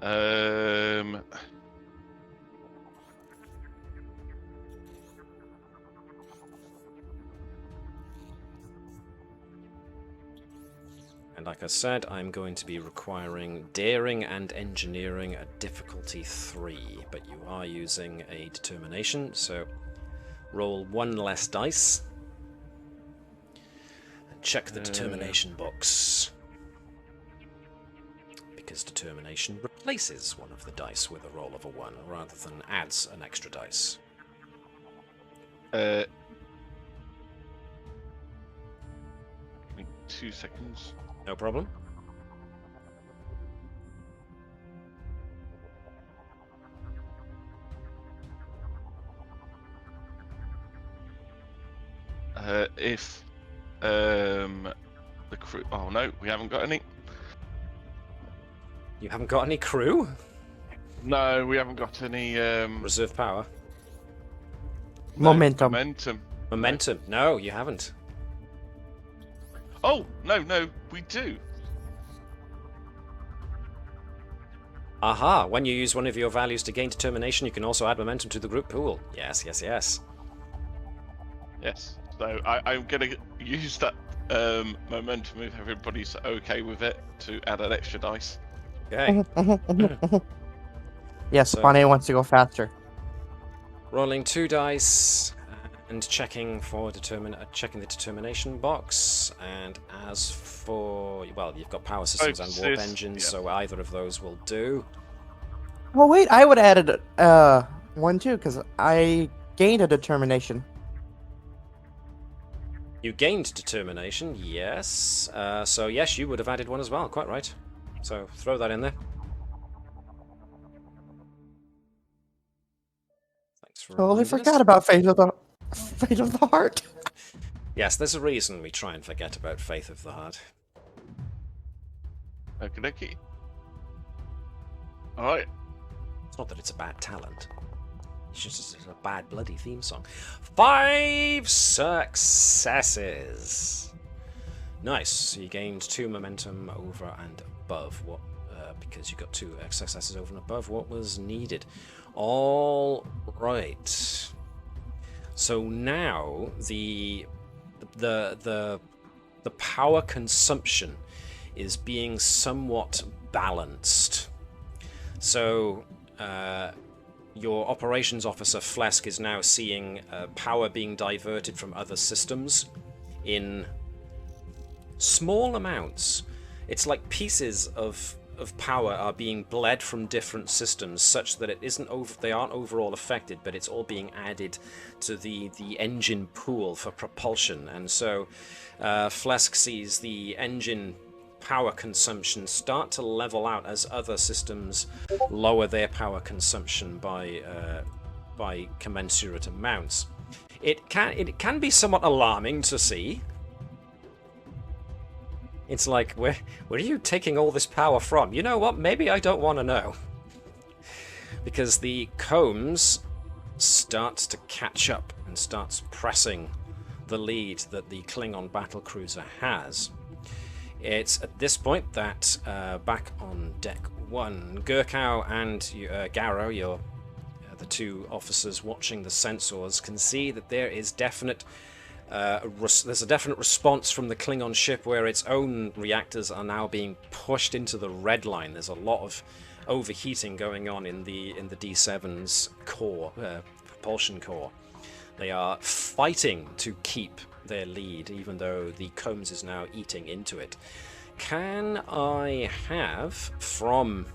And like I said, I'm going to be requiring daring and engineering at difficulty 3, but you are using a determination, so roll 1 less dice and check the determination box, because determination replaces one of the dice with a roll of a 1 rather than adds an extra dice. Give me 2 seconds. No problem. If the crew. Oh no, we haven't got any. You haven't got any crew? No, we haven't got any. Reserve power? No, Momentum. Momentum? No, you haven't. Oh no, we do. Aha, when you use one of your values to gain determination, you can also add momentum to the group pool. Yes. Yes. So I'm going to use that momentum, if everybody's okay with it, to add an extra dice. Okay. Yes, So- Bonnet wants to go faster. Rolling 2 dice and checking for checking the determination box. And as for, well, you've got power systems and warp Focus, engines, yeah. so either of those will do. Oh wait, I would have added one too, because I gained a determination. You gained determination, yes. So yes, you would have added one as well. Quite right. So throw that in there. Thanks for Totally reminding us. forgot about Fate of the Heart. Yes, there's a reason we try and forget about Faith of the Heart. Okie. Alright. It's not that it's a bad talent. It's just a bad bloody theme song. 5 successes. Nice. So you gained 2 momentum over and above what, because you got 2 successes over and above what was needed. All right. So now the power consumption is being somewhat balanced So, your operations officer, Phlesc, is now seeing power being diverted from other systems in small amounts. It's like pieces of power are being bled from different systems such that it isn't they aren't overall affected, but it's all being added to the engine pool for propulsion. And so Phlesc sees the engine power consumption start to level out as other systems lower their power consumption by commensurate amounts. It can be somewhat alarming to see. It's like, where are you taking all this power from? You know what? Maybe I don't want to know. Because the combs starts to catch up and starts pressing the lead that the Klingon battlecruiser has. It's at this point that back on deck 1, Gurkow and Garrow, the two officers watching the sensors, can see that there is there's a definite response from the Klingon ship where its own reactors are now being pushed into the red line. There's a lot of overheating going on in the D7's core, propulsion core. They are fighting to keep their lead, even though the combs is now eating into it. Can I have from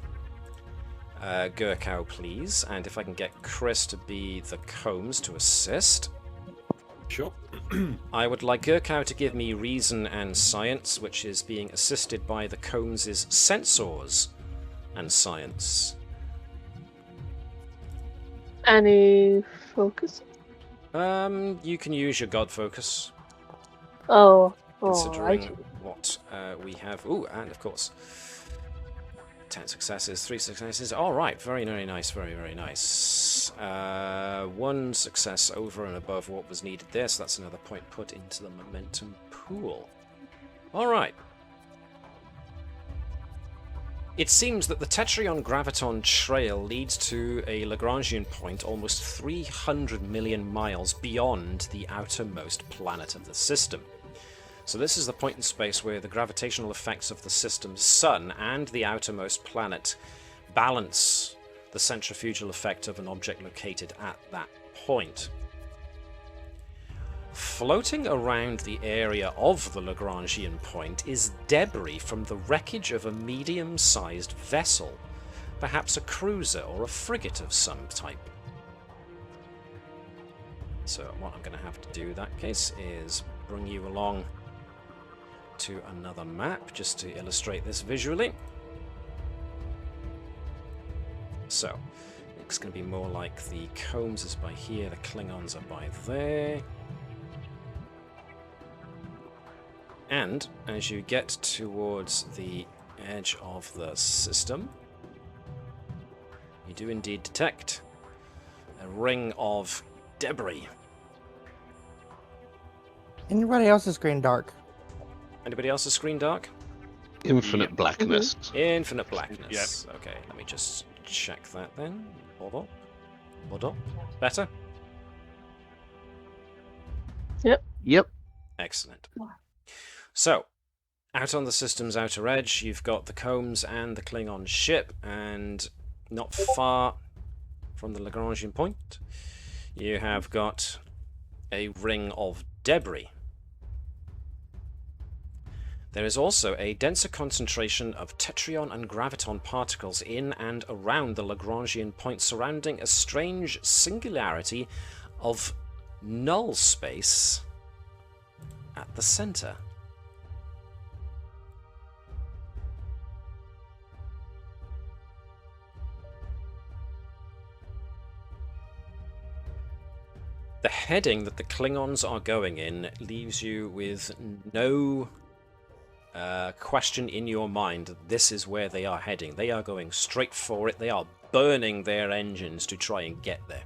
Gurkow, please? And if I can get Chris to be the combs to assist. Sure. I would like Gurkow to give me reason and science, which is being assisted by the combs' sensors and science. Any focus? You can use your God focus, considering what we have. Ooh, and of course, 10 successes, 3 successes. All right, very, very nice, very, very nice. 1 success over and above what was needed there, so that's another point put into the momentum pool. All right. It seems that the tetryon graviton trail leads to a Lagrangian point almost 300 million miles beyond the outermost planet of the system. So this is the point in space where the gravitational effects of the system's sun and the outermost planet balance the centrifugal effect of an object located at that point. Floating around the area of the Lagrangian point is debris from the wreckage of a medium-sized vessel, perhaps a cruiser or a frigate of some type. So what I'm going to have to do in that case is bring you along to another map just to illustrate this visually. So it's going to be more like the combs is by here, the Klingons are by there. And as you get towards the edge of the system, you do indeed detect a ring of debris. Anybody else's screen dark? Anybody else's screen dark? Infinite blackness. Infinite blackness. Okay, let me just check that then. Hold on. Better? Yep. Excellent. So, out on the system's outer edge, you've got the combs and the Klingon ship, and not far from the Lagrangian point, you have got a ring of debris. There is also a denser concentration of tetryon and graviton particles in and around the Lagrangian point, surrounding a strange singularity of null space at the center. The heading that the Klingons are going in leaves you with no question in your mind that this is where they are heading. They are going straight for it. They are burning their engines to try and get there.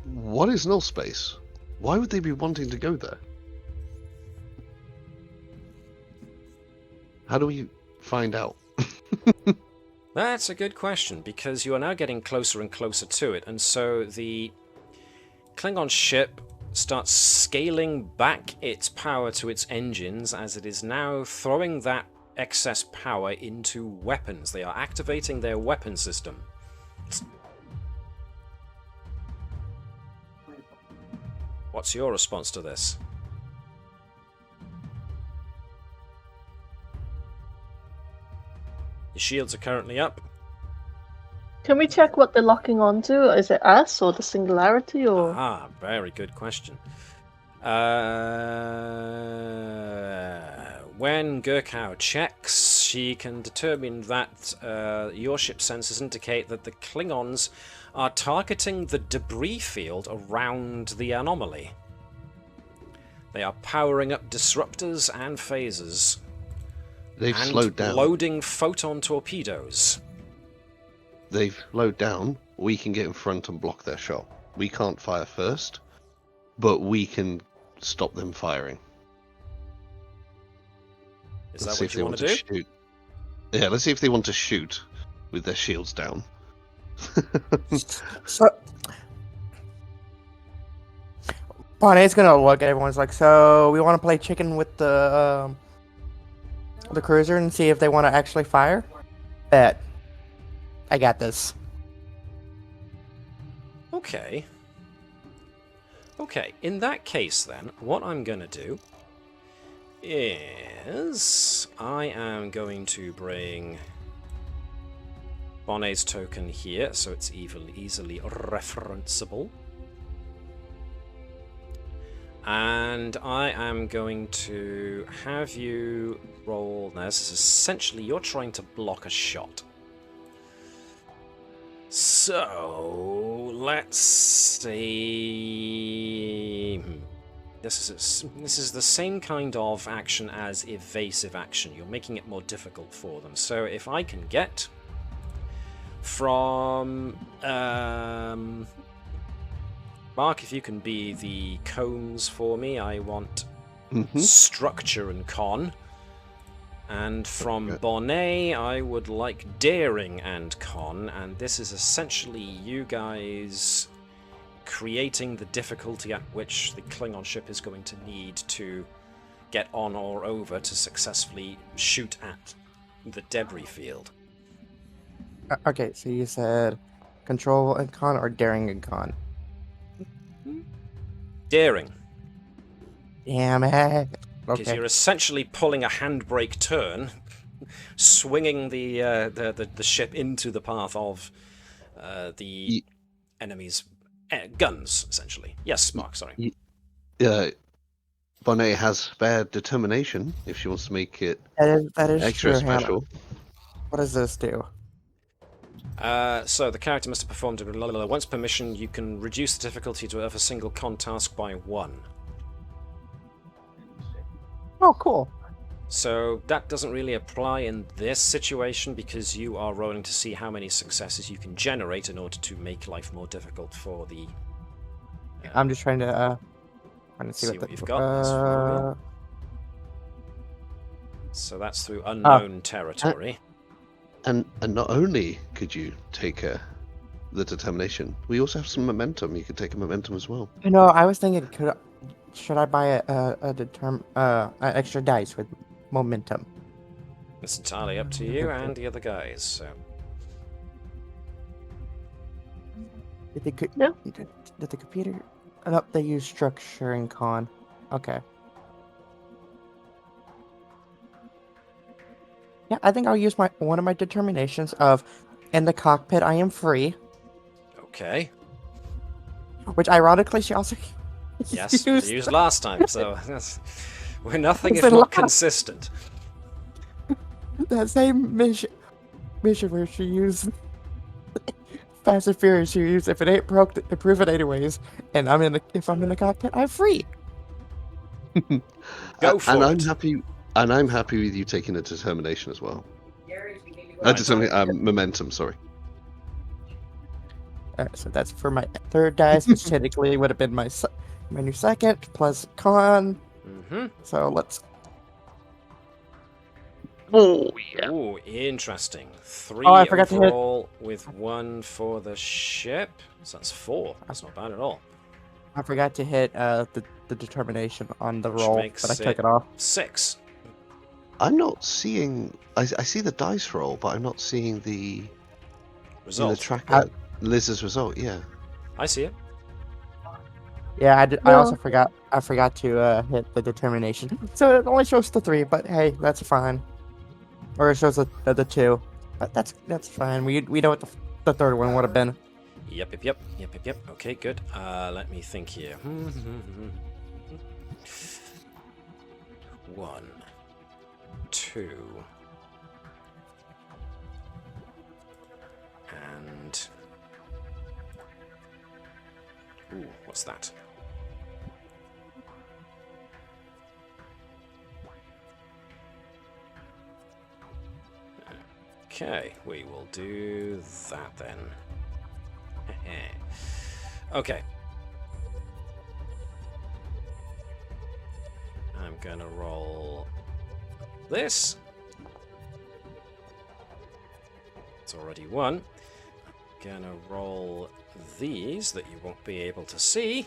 What is null space? Why would they be wanting to go there? How do we find out? That's a good question, because you are now getting closer and closer to it, and so the Klingon ship starts scaling back its power to its engines as it is now throwing that excess power into weapons. They are activating their weapon system. What's your response to this? Your shields are currently up. Can we check what they're locking onto? Is it us or the singularity or? Ah, very good question. When Gurkau checks, she can determine that your ship sensors indicate that the Klingons are targeting the debris field around the anomaly. They are powering up disruptors and phasers. They've and slowed down. loading photon torpedoes. They've slowed down. We can get in front and block their shot. We can't fire first, but we can stop them firing. Is Let's that see what if you they want to do? shoot. Yeah, let's see if they want to shoot with their shields down. So, Bonnet's gonna look at everyone's like, so we want to play chicken with the cruiser and see if they want to actually fire. Bet. I got this. Okay. Okay, in that case then, what I'm going to do is I am going to bring Bonnet's token here, so it's easily referenceable. And I am going to have you roll... Now, this is essentially, you're trying to block a shot. So, let's see... This is the same kind of action as evasive action. You're making it more difficult for them. So, if I can get from... Mark, if you can be the cones for me, I want structure and con. And from Bonnet, I would like daring and con. And this is essentially you guys creating the difficulty at which the Klingon ship is going to need to get on or over to successfully shoot at the debris field. Okay, so you said control and con or daring and con? Daring. Damn it. Because Okay. you're essentially pulling a handbrake turn, swinging the ship into the path of the enemy's guns, essentially. Yes, Mark, sorry. Bonnet has spare determination if she wants to make it That is extra true, Hannah. special. What does this do? So the character must have performed once per mission. You can reduce the difficulty of a single con task by 1. Oh, cool. So that doesn't really apply in this situation because you are rolling to see how many successes you can generate in order to make life more difficult for the... I'm just trying to see what what you've got. So that's through unknown territory. And not only could you take the determination, we also have some momentum. You could take a momentum as well. You know, I was thinking, should I buy an extra dice with momentum? It's entirely up to you and the other guys. So. Did the computer? Oh, they use structure and con. Okay. Yeah, I think I'll use one of my determinations of, in the cockpit I am free. Okay. Which ironically she also Yes, used last time, so we're nothing if It's not consistent. that same mission where she used Fast and Furious. She used if it ain't broke, improve it anyways. And if I'm in the cockpit, I'm free. Go for it. I'm happy with you taking a determination as well. Momentum, sorry. Alright, so that's for my third dice, which technically would have been my new second plus con. So let's. Oh yeah. Ooh, interesting. 3 I forgot to hit. overall with 1 for the ship. So that's 4. That's not bad at all. I forgot to hit the determination on the Which roll, makes but I took it off. 6. I'm not seeing. I see the dice roll, but I'm not seeing the Result. the tracker. Liz's result. Yeah. I see it. Yeah, I also Well- forgot. I forgot to hit the determination, so it only shows the 3. But hey, that's fine. Or it shows the 2, but that's fine. We know what the third one would have been. Yep. Okay, good. Let me think here. 1, 2, and ooh, what's that? Okay, we will do that then. Okay. I'm gonna roll this. It's already 1. I'm gonna roll these that you won't be able to see.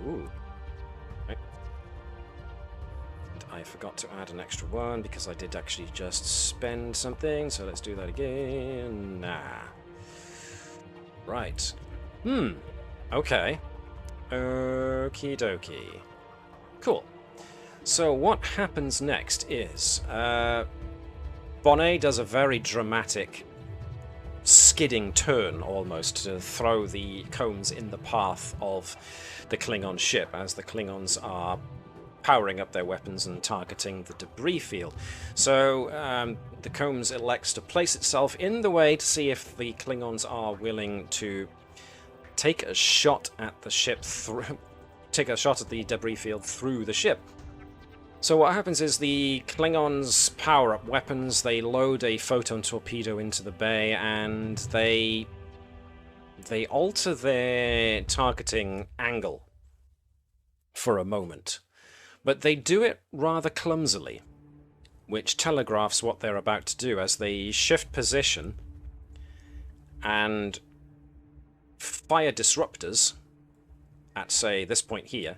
Ooh. I forgot to add an extra 1 because I did actually just spend something, so let's do that again. Nah. Right. Okay. Okie dokie. Cool. So what happens next is Bonnet does a very dramatic skidding turn almost to throw the combs in the path of the Klingon ship as the Klingons are powering up their weapons and targeting the debris field. So the combs elects to place itself in the way to see if the Klingons are willing to take a shot at the ship take a shot at the debris field through the ship. So what happens is the Klingons power up weapons, they load a photon torpedo into the bay, and they alter their targeting angle for a moment. But they do it rather clumsily, which telegraphs what they're about to do as they shift position and fire disruptors at, say, this point here.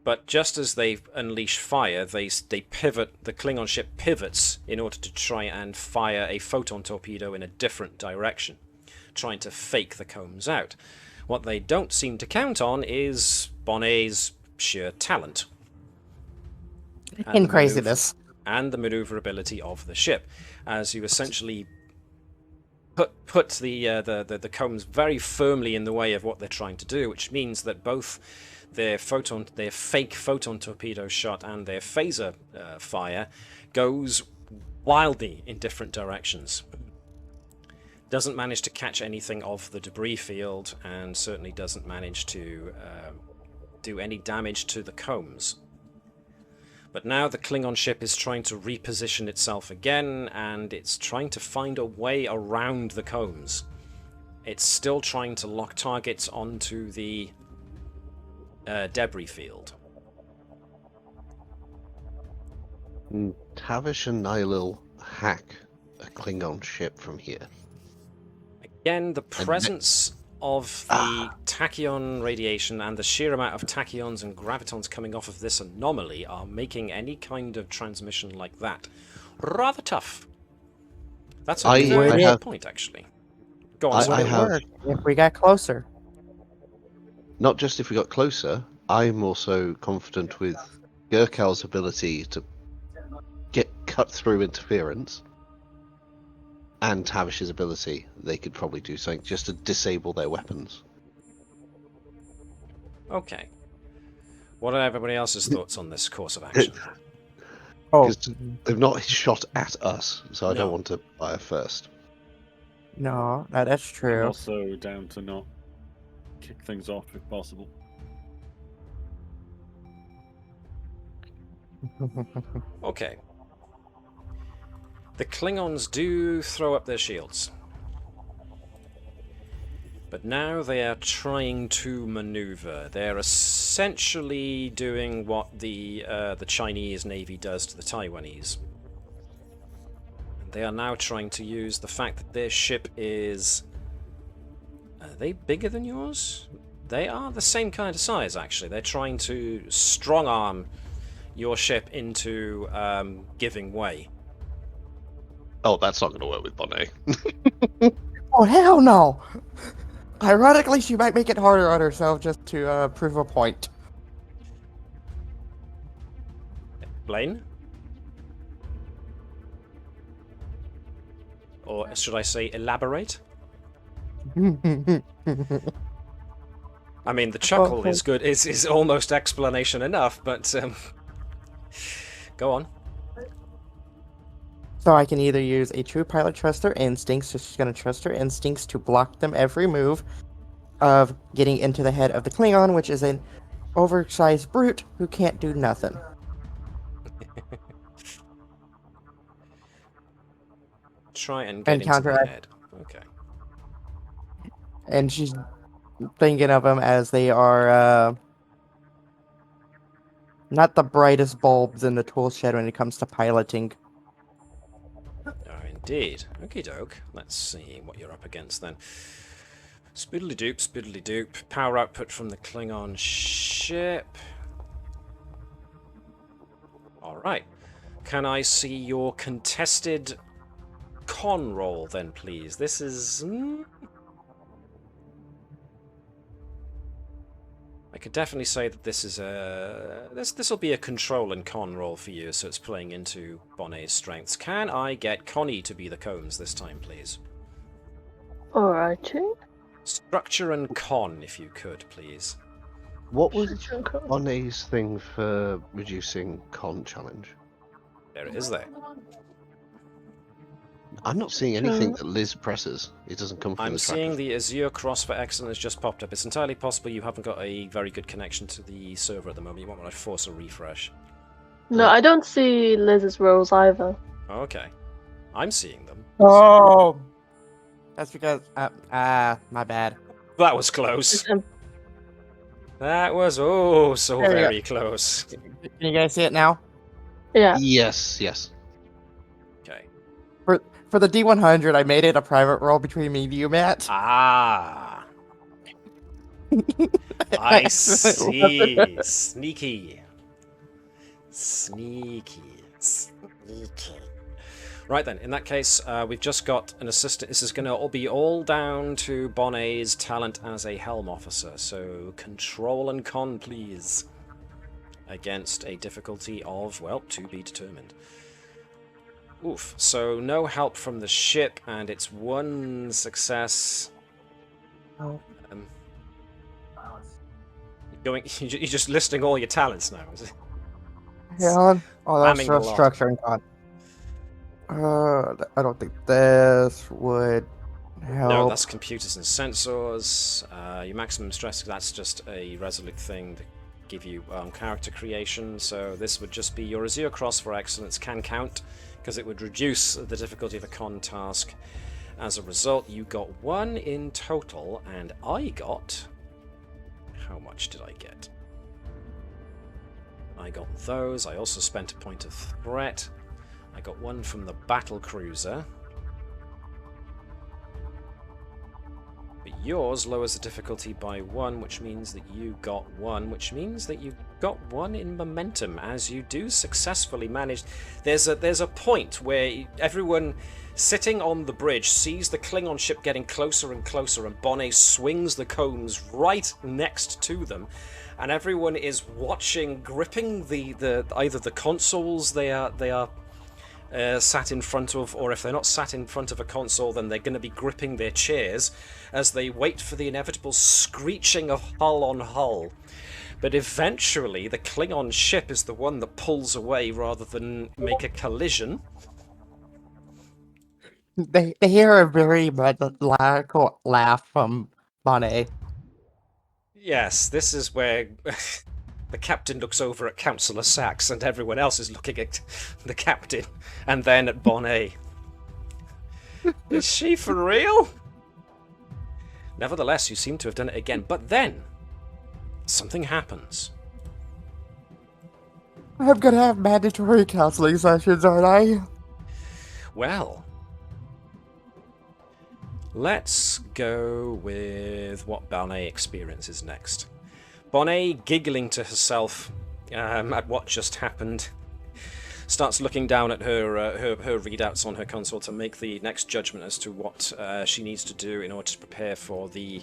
But just as they unleash fire, they pivot. The Klingon ship pivots in order to try and fire a photon torpedo in a different direction, trying to fake the combs out. What they don't seem to count on is Bonnet's sheer talent. And craziness. And the maneuverability of the ship, as you essentially put the combs very firmly in the way of what they're trying to do, which means that both their fake photon torpedo shot and their phaser fire goes wildly in different directions. Doesn't manage to catch anything of the debris field, and certainly doesn't manage to do any damage to the combs. But now the Klingon ship is trying to reposition itself again, and it's trying to find a way around the combs. It's still trying to lock targets onto the debris field. Tavish and Nihil hack a Klingon ship from here. Again, the presence of the tachyon radiation and the sheer amount of tachyons and gravitons coming off of this anomaly are making any kind of transmission like that rather tough. That's a very good point, actually. Go on, I have, work if we got closer. not just if we got closer, I'm also confident with Gurkal's ability to get cut through interference, and Tavish's ability. They could probably do something just to disable their weapons. Okay. What are everybody else's thoughts on this course of action? Oh, Because they've not shot at us, so I No. don't want to fire first. no, that's I'm true. also down to not kick things off if possible. Okay. The Klingons do throw up their shields. But now they are trying to maneuver. They're essentially doing what the Chinese Navy does to the Taiwanese. They are now trying to use the fact that their ship is... Are they bigger than yours? They are the same kind of size, actually. They're trying to strong-arm your ship into giving way. Oh, that's not going to work with Bonnet. Oh, hell no! Ironically, she might make it harder on herself just to prove a point. Blaine? Or should I say elaborate? I mean, the chuckle is good. Is almost explanation enough, but go on. So I can either use a true pilot trust their instincts, so she's going to trust her instincts to block them every move of getting into the head of the Klingon, which is an oversized brute who can't do nothing. Try and get And into the counteract. head. Okay. And she's thinking of them as they are not the brightest bulbs in the tool shed when it comes to piloting. Oh, indeed. Okie doke. Let's see what you're up against then. Spiddly doop, spiddly doop. Power output from the Klingon ship. Alright. Can I see your contested con roll then, please? This is... I could definitely say that this is a... This will be a control and con roll for you, so it's playing into Bonnet's strengths. Can I get Connie to be the cones this time, please? Alrighty. Structure and con, if you could, please. What was Bonnet's thing for reducing con challenge? There it is there. I'm not seeing anything that Liz presses. It doesn't come from I'm the seeing tracker. the Azure Cross for Excellence has just popped up. It's entirely possible you haven't got a very good connection to the server at the moment. You might want to force a refresh. No, I don't see Liz's rolls either. Okay. I'm seeing them. Oh! That's because... my bad. That was close. That was so There we go. very close. Can you guys see it now? Yeah. Yes. Okay. For the D100, I made it a private roll between me and you, Matt. Ah. I see. Sneaky. Right then, in that case, we've just got an assistant. This is going to all be all down to Bonnet's talent as a helm officer. So, control and con, please. Against a difficulty of, well, to be determined. Oof. So, no help from the ship, and it's one success. Oh. You're just listing all your talents now, is it? Yeah. Oh, that's Spamming the a lot. structure and con. I don't think this would help. No, that's computers and sensors. Your maximum stress, that's just a resolute thing to give you character creation. So this would just be your Azure Cross for Excellence can count, because it would reduce the difficulty of a con task. As a result, you got 1 in total, and I got... How much did I get? I got those. I also spent a point of threat. I got 1 from the battlecruiser. But yours lowers the difficulty by 1, which means that you got 1, which means that you got 1 in momentum, as you do successfully manage. There's a point where everyone sitting on the bridge sees the Klingon ship getting closer and closer, and Bonnet swings the cones right next to them. And everyone is watching, gripping the either the consoles they are sat in front of, or if they're not sat in front of a console, then they're going to be gripping their chairs as they wait for the inevitable screeching of hull on hull. But eventually, the Klingon ship is the one that pulls away rather than make a collision. They hear a very maniacal laugh from Bonnet. Yes, this is where the captain looks over at Councillor Sachs and everyone else is looking at the captain and then at Bonnet. Is she for real? Nevertheless, you seem to have done it again. But then, something happens. I'm gonna have mandatory counseling sessions, aren't I? Well, let's go with what Bonnet experiences next. Bonnet, giggling to herself at what just happened, starts looking down at her readouts on her console to make the next judgment as to what she needs to do in order to prepare for the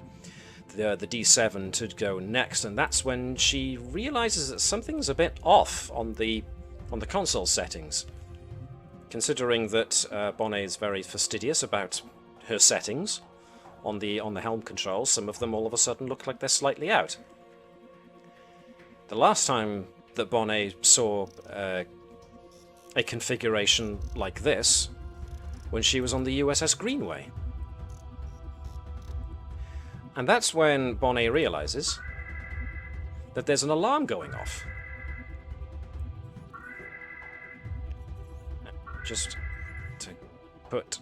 D7 to go next, and that's when she realizes that something's a bit off on the console settings. Considering that Bonnet is very fastidious about her settings on the helm controls, some of them all of a sudden look like they're slightly out. The last time that Bonnet saw a configuration like this, when she was on the USS Greenway. And that's when Bonnet realizes that there's an alarm going off. Just to put...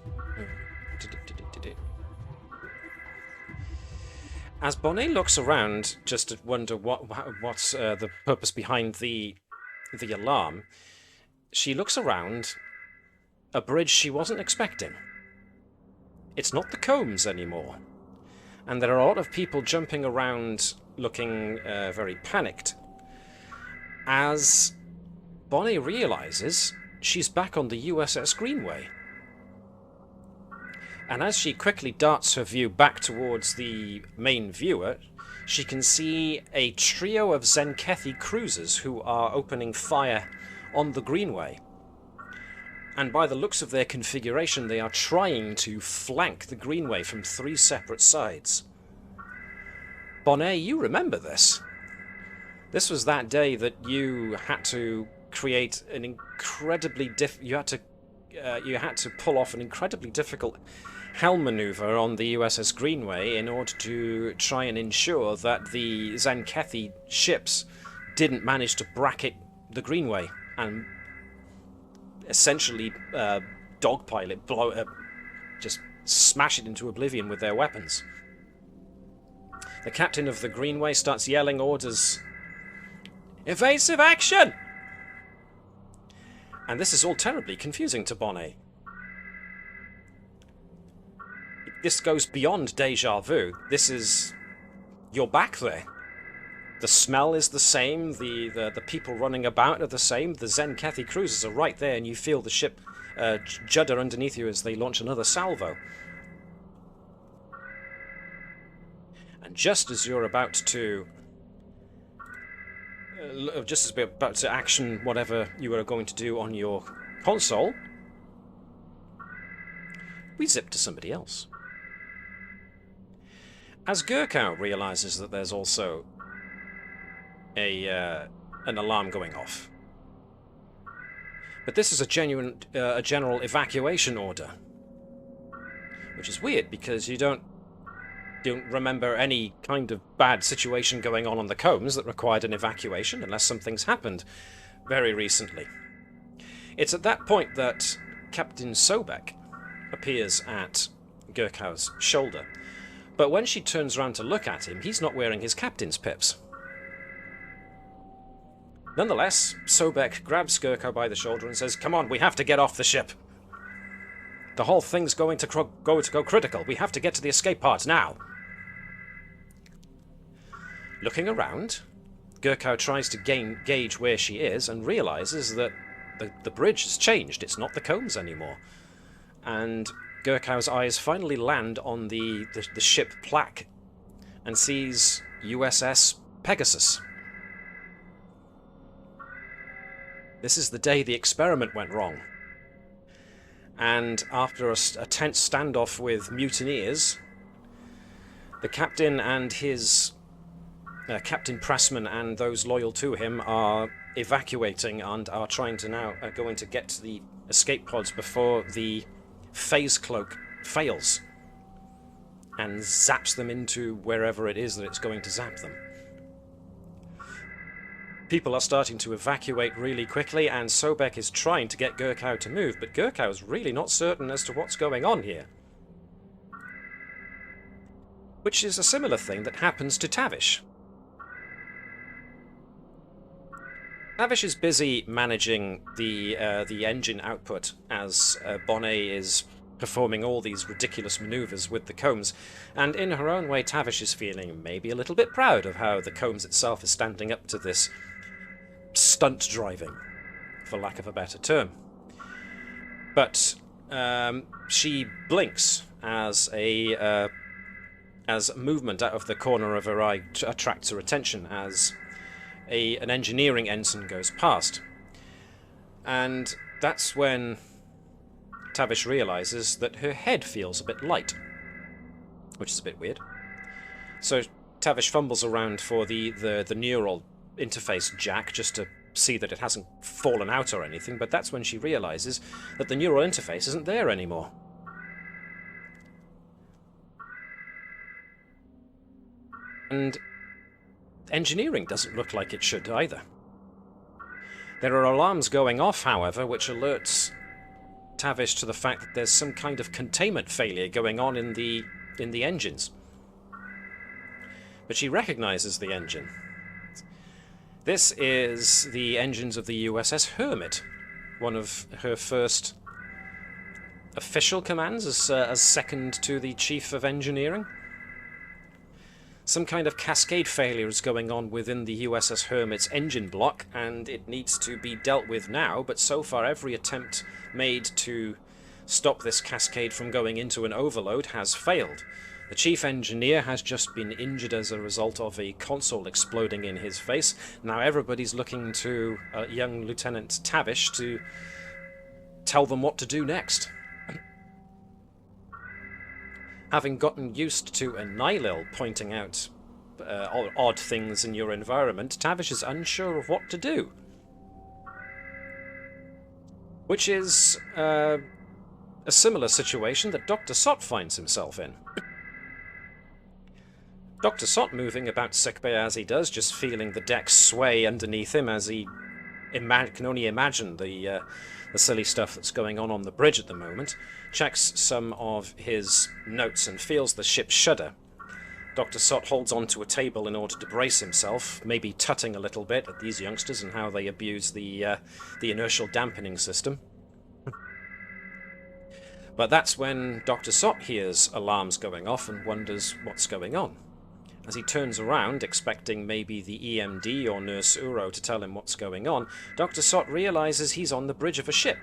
As Bonnet looks around, just to wonder what's the purpose behind the alarm, she looks around a bridge she wasn't expecting. It's not the combs anymore. And there are a lot of people jumping around looking very panicked. As Bonnet realizes she's back on the USS Greenway. And as she quickly darts her view back towards the main viewer, she can see a trio of Zenkethi cruisers who are opening fire on the Greenway. And by the looks of their configuration, they are trying to flank the Greenway from 3 separate sides. Bonnet, you remember this. This was that day that you had to create an incredibly you had to pull off an incredibly difficult helm maneuver on the USS Greenway in order to try and ensure that the Zenkethi ships didn't manage to bracket the Greenway and essentially dogpile it, just smash it into oblivion with their weapons. The captain of the Greenway starts yelling orders. Evasive action! And this is all terribly confusing to Bonnet. This goes beyond deja vu. This is... You're back there. The smell is the same, the people running about are the same, the Zenkethi cruisers are right there, and you feel the ship judder underneath you as they launch another salvo. And just as you're about to... just as you're about to action whatever you are going to do on your console, we zip to somebody else. As Gurkha realizes that there's also an alarm going off. But this is a general evacuation order. Which is weird, because you don't remember any kind of bad situation going on the combs that required an evacuation, unless something's happened very recently. It's at that point that Captain Sobek appears at Gurkha's shoulder. But when she turns around to look at him, he's not wearing his captain's pips. Nonetheless, Sobek grabs Gurkha by the shoulder and says, "Come on, we have to get off the ship. The whole thing's going to go critical. We have to get to the escape pod now." Looking around, Gurkha tries to gauge where she is and realizes that the bridge has changed. It's not the combs anymore. And Gurkha's eyes finally land on the ship plaque and sees USS Pegasus. This is the day the experiment went wrong. And after a tense standoff with mutineers, the captain and his... Captain Pressman and those loyal to him are evacuating and are trying to now going to get to the escape pods before the phase cloak fails and zaps them into wherever it is that it's going to zap them. People are starting to evacuate really quickly, and Sobek is trying to get Gurkha to move, but Gurkha is really not certain as to what's going on here. Which is a similar thing that happens to Tavish. Tavish is busy managing the engine output as Bonnet is performing all these ridiculous maneuvers with the combs, and in her own way Tavish is feeling maybe a little bit proud of how the combs itself is standing up to this stunt driving, for lack of a better term. But she blinks as movement out of the corner of her eye attracts her attention as an engineering ensign goes past. And that's when Tavish realizes that her head feels a bit light, which is a bit weird. So Tavish fumbles around for the neural interface jack just to see that it hasn't fallen out or anything, but that's when she realizes that the neural interface isn't there anymore. And engineering doesn't look like it should either. There are alarms going off, however, which alerts Tavish to the fact that there's some kind of containment failure going on in the engines. But she recognizes the engine. This is the engines of the USS Hermit, one of her first official commands as second to the Chief of Engineering. Some kind of cascade failure is going on within the USS Hermit's engine block, and it needs to be dealt with now, but so far every attempt made to stop this cascade from going into an overload has failed. The chief engineer has just been injured as a result of a console exploding in his face. Now everybody's looking to young Lieutenant Tavish to tell them what to do next. Having gotten used to Anilil pointing out odd things in your environment, Tavish is unsure of what to do. Which is a similar situation that Dr. Sott finds himself in. Dr. Sott moving about sickbay as he does, just feeling the deck sway underneath him as he can only imagine the silly stuff that's going on the bridge at the moment, checks some of his notes and feels the ship shudder. Dr. Sott holds onto a table in order to brace himself, maybe tutting a little bit at these youngsters and how they abuse the inertial dampening system. But that's when Dr. Sott hears alarms going off and wonders what's going on. As he turns around, expecting maybe the EMD or Nurse Uro to tell him what's going on, Dr. Sott realizes he's on the bridge of a ship.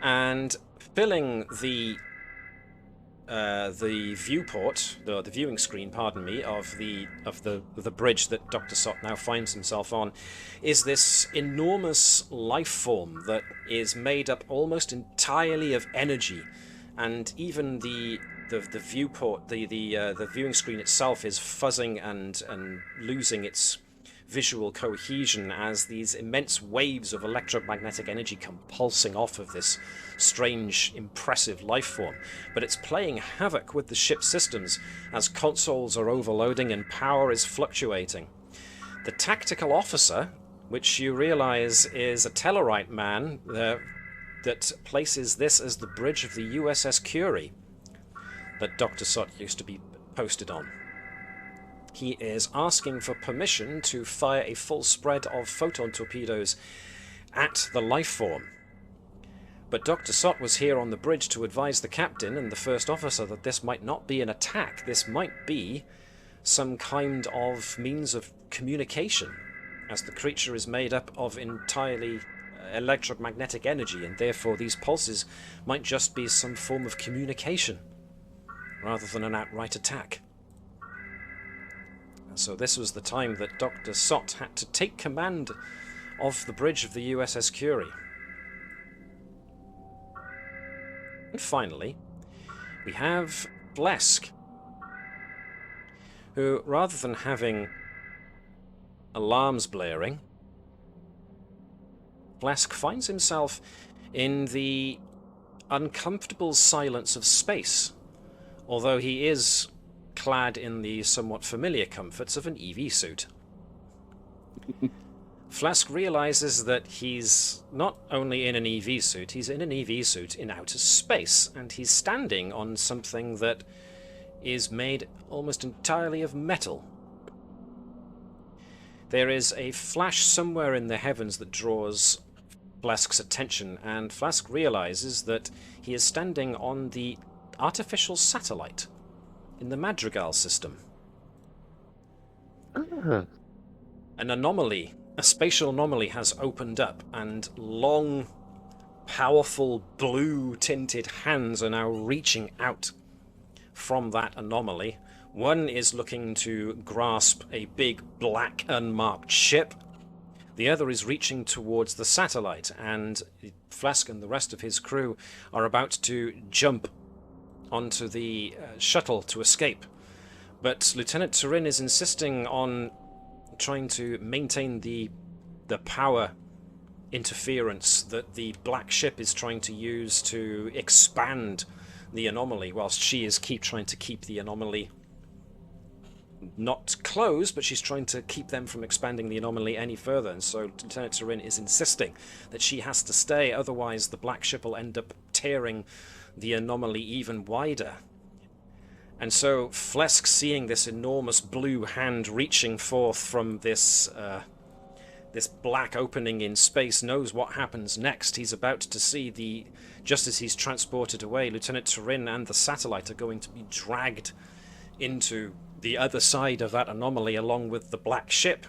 And filling the viewport, the viewing screen, pardon me, of the bridge that Dr. Sott now finds himself on, is this enormous life form that is made up almost entirely of energy, and even the viewport, the viewing screen itself is fuzzing and losing its visual cohesion as these immense waves of electromagnetic energy come pulsing off of this strange, impressive life form. But it's playing havoc with the ship's systems as consoles are overloading and power is fluctuating. The tactical officer, which you realize is a Tellarite man that places this as the bridge of the USS Curie that Dr. Sott used to be posted on. He is asking for permission to fire a full spread of photon torpedoes at the life form. But Dr. Sott was here on the bridge to advise the captain and the first officer that this might not be an attack, this might be some kind of means of communication, as the creature is made up of entirely electromagnetic energy, and therefore these pulses might just be some form of communication, rather than an outright attack. So this was the time that Dr. Sott had to take command of the bridge of the USS Curie. And finally, we have Phlesc, who, rather than having alarms blaring, Phlesc finds himself in the uncomfortable silence of space, although he is clad in the somewhat familiar comforts of an EV suit. Phlesc realizes that he's not only in an EV suit, he's in an EV suit in outer space, and he's standing on something that is made almost entirely of metal. There is a flash somewhere in the heavens that draws Phlesk's attention, and Phlesc realizes that he is standing on the artificial satellite in the Madrigal system. Ah. An anomaly, a spatial anomaly has opened up, and long, powerful blue-tinted hands are now reaching out from that anomaly. One is looking to grasp a big black unmarked ship. The other is reaching towards the satellite, and Phlesc and the rest of his crew are about to jump onto the shuttle to escape. But Lieutenant Turin is insisting on trying to maintain the power interference that the black ship is trying to use to expand the anomaly, whilst she is trying to keep the anomaly not closed, but she's trying to keep them from expanding the anomaly any further. And so Lieutenant Turin is insisting that she has to stay, otherwise the black ship will end up tearing the anomaly even wider. And so Phlesc, seeing this enormous blue hand reaching forth from this black opening in space, knows what happens next. He's about to see just as he's transported away, Lieutenant Turin and the satellite are going to be dragged into the other side of that anomaly along with the black ship.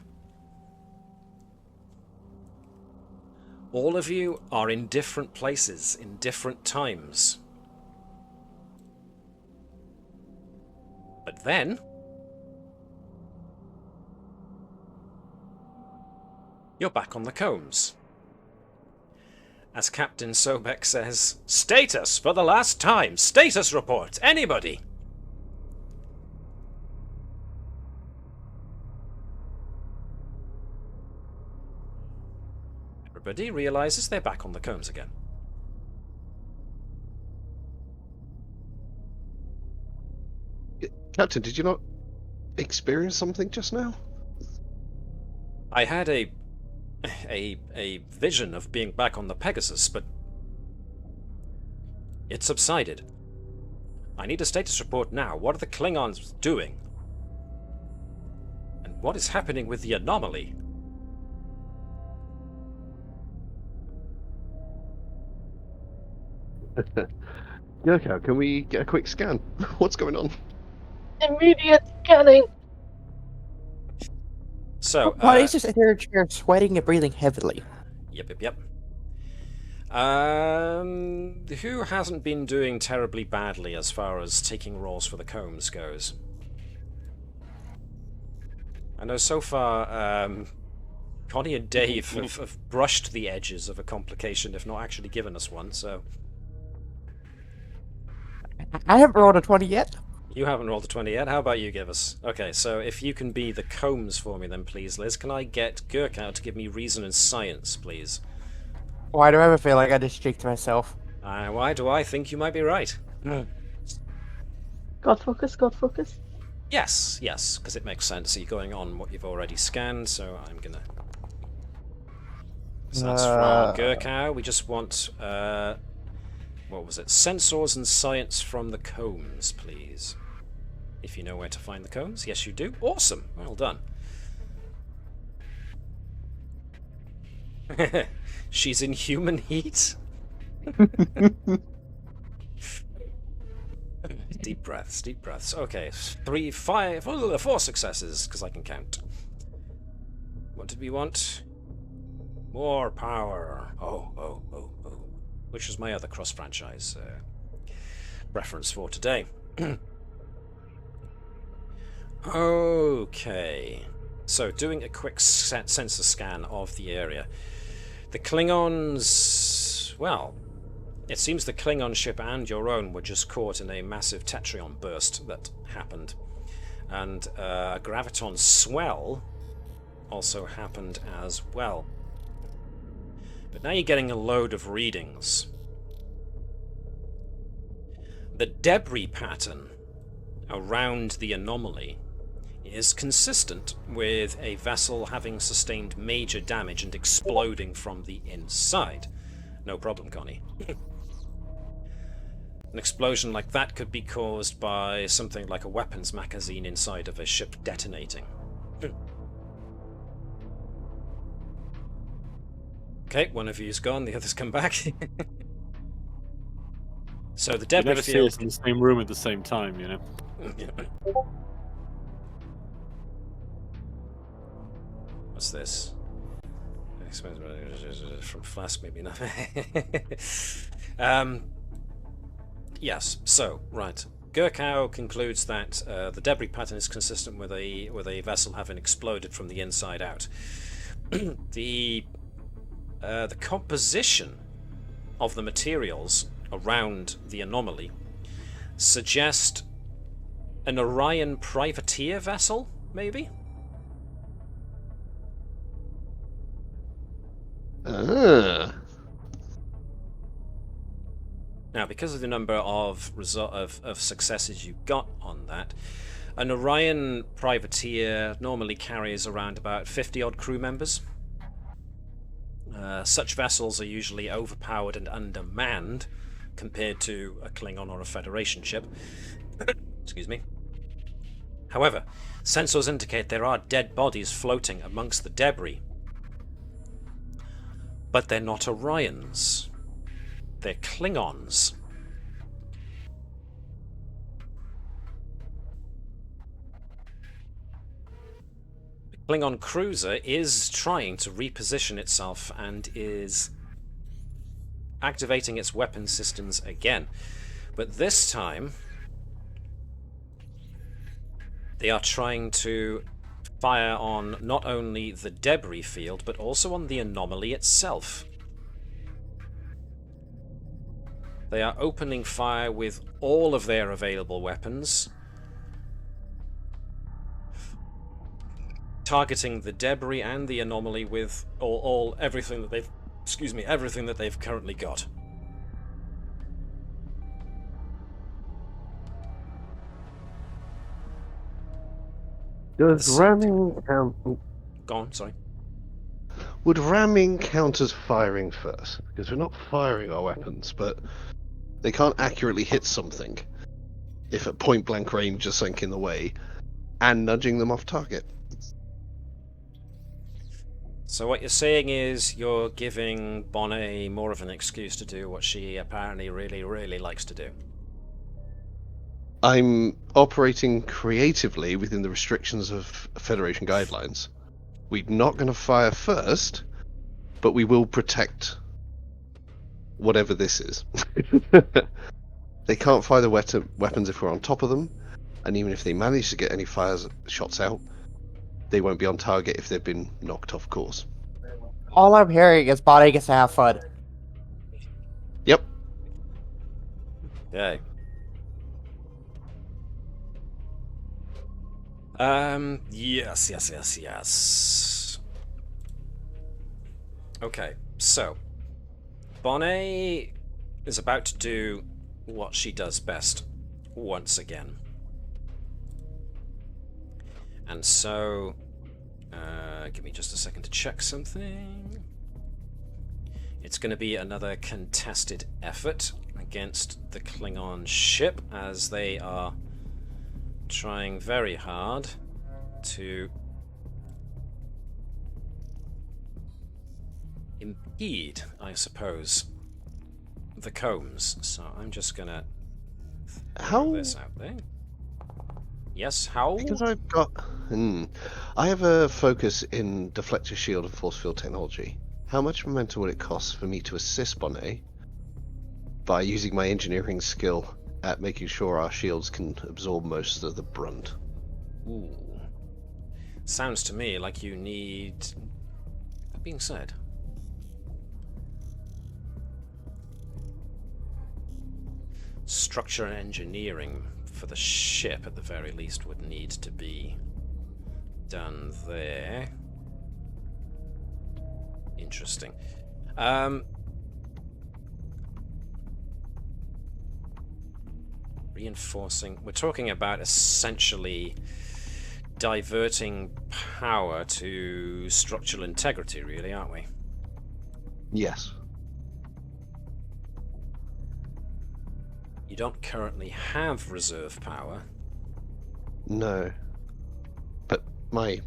All of you are in different places, in different times. But then you're back on the combs. As Captain Sobek says, "Status for the last time! Status report! Anybody!" Everybody realizes they're back on the combs again. Captain, did you not experience something just now? I had a vision of being back on the Pegasus, but it subsided. I need a status report now. What are the Klingons doing? And what is happening with the anomaly? Yoko, can we get a quick scan? What's going on? Immediate scanning! So, Why is this third chair sweating and breathing heavily? Yep. Who hasn't been doing terribly badly as far as taking roles for the combs goes? I know so far, Connie and Dave have brushed the edges of a complication, if not actually given us one, so... I haven't rolled a 20 yet. You haven't rolled a 20 yet. How about you give us? Okay, so if you can be the combs for me then, please, Liz. Can I get Gurkow to give me reason and science, please? Why do I have a feeling I just jinxed myself? Why do I think you might be right? God focus, God focus. Yes, because it makes sense. You're going on what you've already scanned, so I'm gonna... So that's from Gurkow. We just want... what was it? Sensors and science from the combs, please. If you know where to find the combs. Yes, you do. Awesome. Well done. She's in human heat? Deep breaths. Okay, 4 successes, because I can count. What did we want? More power. Oh. Which was my other cross-franchise reference for today. Okay. So, doing a quick sensor scan of the area. The Klingons... Well, it seems the Klingon ship and your own were just caught in a massive tetryon burst that happened. And a graviton swell also happened as well. But now you're getting a load of readings. The debris pattern around the anomaly is consistent with a vessel having sustained major damage and exploding from the inside. No problem, Connie. An explosion like that could be caused by something like a weapons magazine inside of a ship detonating. Okay, one of you's gone, the other's come back. So the You debris never see field. us in the same room at the same time, you know. What's this? From Phlesc, maybe not. Yes. So right, Gurkow concludes that the debris pattern is consistent with a vessel having exploded from the inside out. The composition of the materials around the anomaly suggest an Orion privateer vessel, maybe? Ah. Now, because of the number of successes you got on that, an Orion privateer normally carries around about 50-odd crew members. Such vessels are usually overpowered and undermanned compared to a Klingon or a Federation ship. Excuse me. However, sensors indicate there are dead bodies floating amongst the debris. But they're not Orions. They're Klingons. The Klingon cruiser is trying to reposition itself and is activating its weapon systems again. But this time, they are trying to fire on not only the debris field, but also on the anomaly itself. They are opening fire with all of their available weapons, targeting the debris and the anomaly with everything that they've currently got. Does ramming count? Go on, sorry. Would ramming count as firing first? Because we're not firing our weapons, but they can't accurately hit something if at point blank range is something in the way, and nudging them off target. So what you're saying is you're giving Bonnet more of an excuse to do what she apparently really, really likes to do. I'm operating creatively within the restrictions of Federation guidelines. We're not going to fire first, but we will protect whatever this is. They can't fire the weapons if we're on top of them, and even if they manage to get any shots out, they won't be on target if they've been knocked off course. All I'm hearing is Bonnet gets to have fun. Yep. Okay. Yes. Okay, so Bonnet is about to do what she does best once again. And so, give me just a second to check something. It's going to be another contested effort against the Klingon ship, as they are trying very hard to impede, I suppose, the combs. So I'm just gonna throw this out there. Yes, how? Because I've got... I have a focus in deflector shield and force field technology. How much momentum would it cost for me to assist Bonnet by using my engineering skill at making sure our shields can absorb most of the brunt? Ooh. Sounds to me like you need... That being said... Structure and engineering for the ship, at the very least, would need to be done there. Interesting. Reinforcing... We're talking about essentially diverting power to structural integrity, really, aren't we? Yes. You don't currently have reserve power. No. But my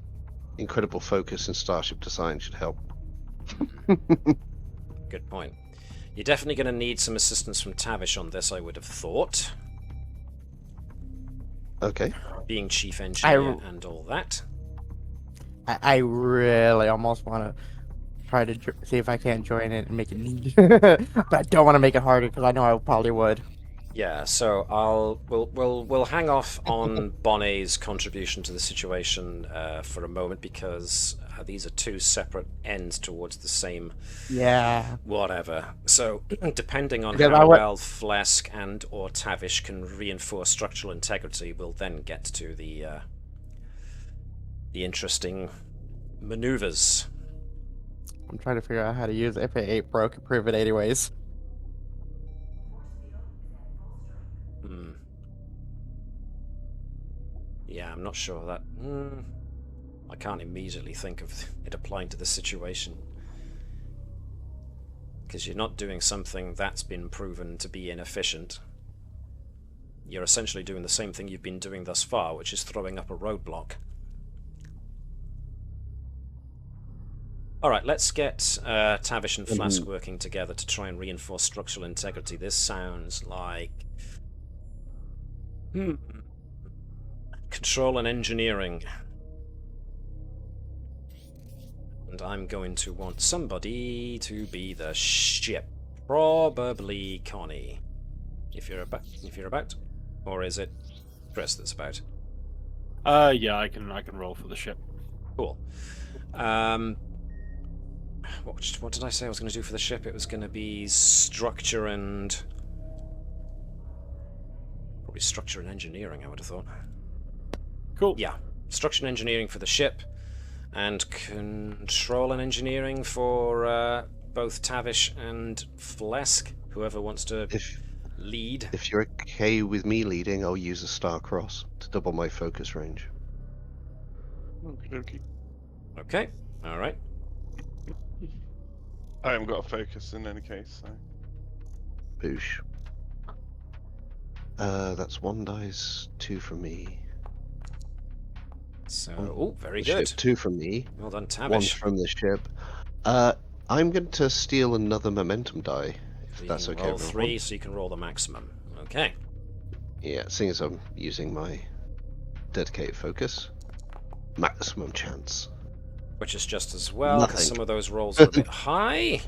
incredible focus in starship design should help. good point. You're definitely going to need some assistance from Tavish on this, I would have thought. Okay. Being chief engineer and all that. I really almost want to try to see if I can't join it and make it neat. But I don't want to make it harder because I know I probably would. Yeah, so we'll hang off on Bonnet's contribution to the situation for a moment, because these are two separate ends towards the same whatever. So depending on how well Phlesc and or Tavish can reinforce structural integrity, we'll then get to the interesting maneuvers. I'm trying to figure out how to use it. If it ain't broke, prove it anyways. Yeah, I'm not sure that... I can't immediately think of it applying to the situation. Because you're not doing something that's been proven to be inefficient. You're essentially doing the same thing you've been doing thus far, which is throwing up a roadblock. Alright, let's get Tavish and Phlesc working together to try and reinforce structural integrity. This sounds like... Control and engineering. And I'm going to want somebody to be the ship. Probably Connie. If you're about. Or is it Chris that's about? Yeah, I can roll for the ship. Cool. What did I say I was going to do for the ship? It was going to be structure and... Probably structure and engineering, I would have thought. Cool. Yeah, structure and engineering for the ship, and control and engineering for both Tavish and Phlesc, whoever wants to lead. If you're okay with me leading, I'll use a star cross to double my focus range. Okay, alright. I haven't got a focus in any case, so... Boosh. That's 1 dice, 2 from me. So, very the good. Ship, 2 from me. Well done, 1 Tavish. from the ship. I'm going to steal another momentum die, if that's okay. Roll 3, so you can roll the maximum. Okay. Yeah, seeing as I'm using my dedicated focus, maximum chance. Which is just as well, because some of those rolls are a bit high.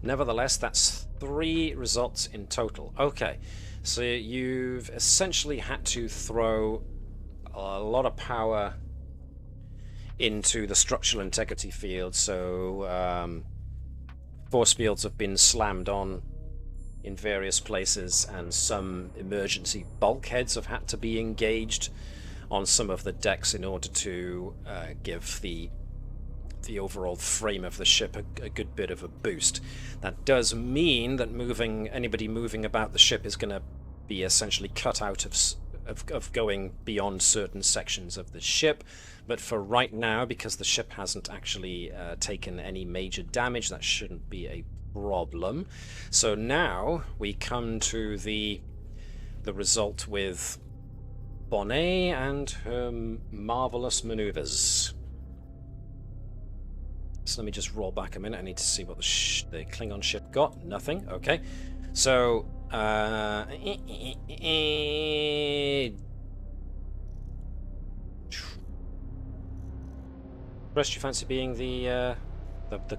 Nevertheless, that's 3 results in total. Okay, so you've essentially had to throw a lot of power into the structural integrity field, so force fields have been slammed on in various places, and some emergency bulkheads have had to be engaged on some of the decks in order to give the overall frame of the ship a good bit of a boost. That does mean that anybody moving about the ship is going to be essentially cut out of going beyond certain sections of the ship. But for right now, because the ship hasn't actually taken any major damage, that shouldn't be a problem. So now we come to the result with Bonnet and her marvelous maneuvers. So let me just roll back a minute. I need to see what the Klingon ship got. Nothing. Okay. So, Chris, do you fancy being the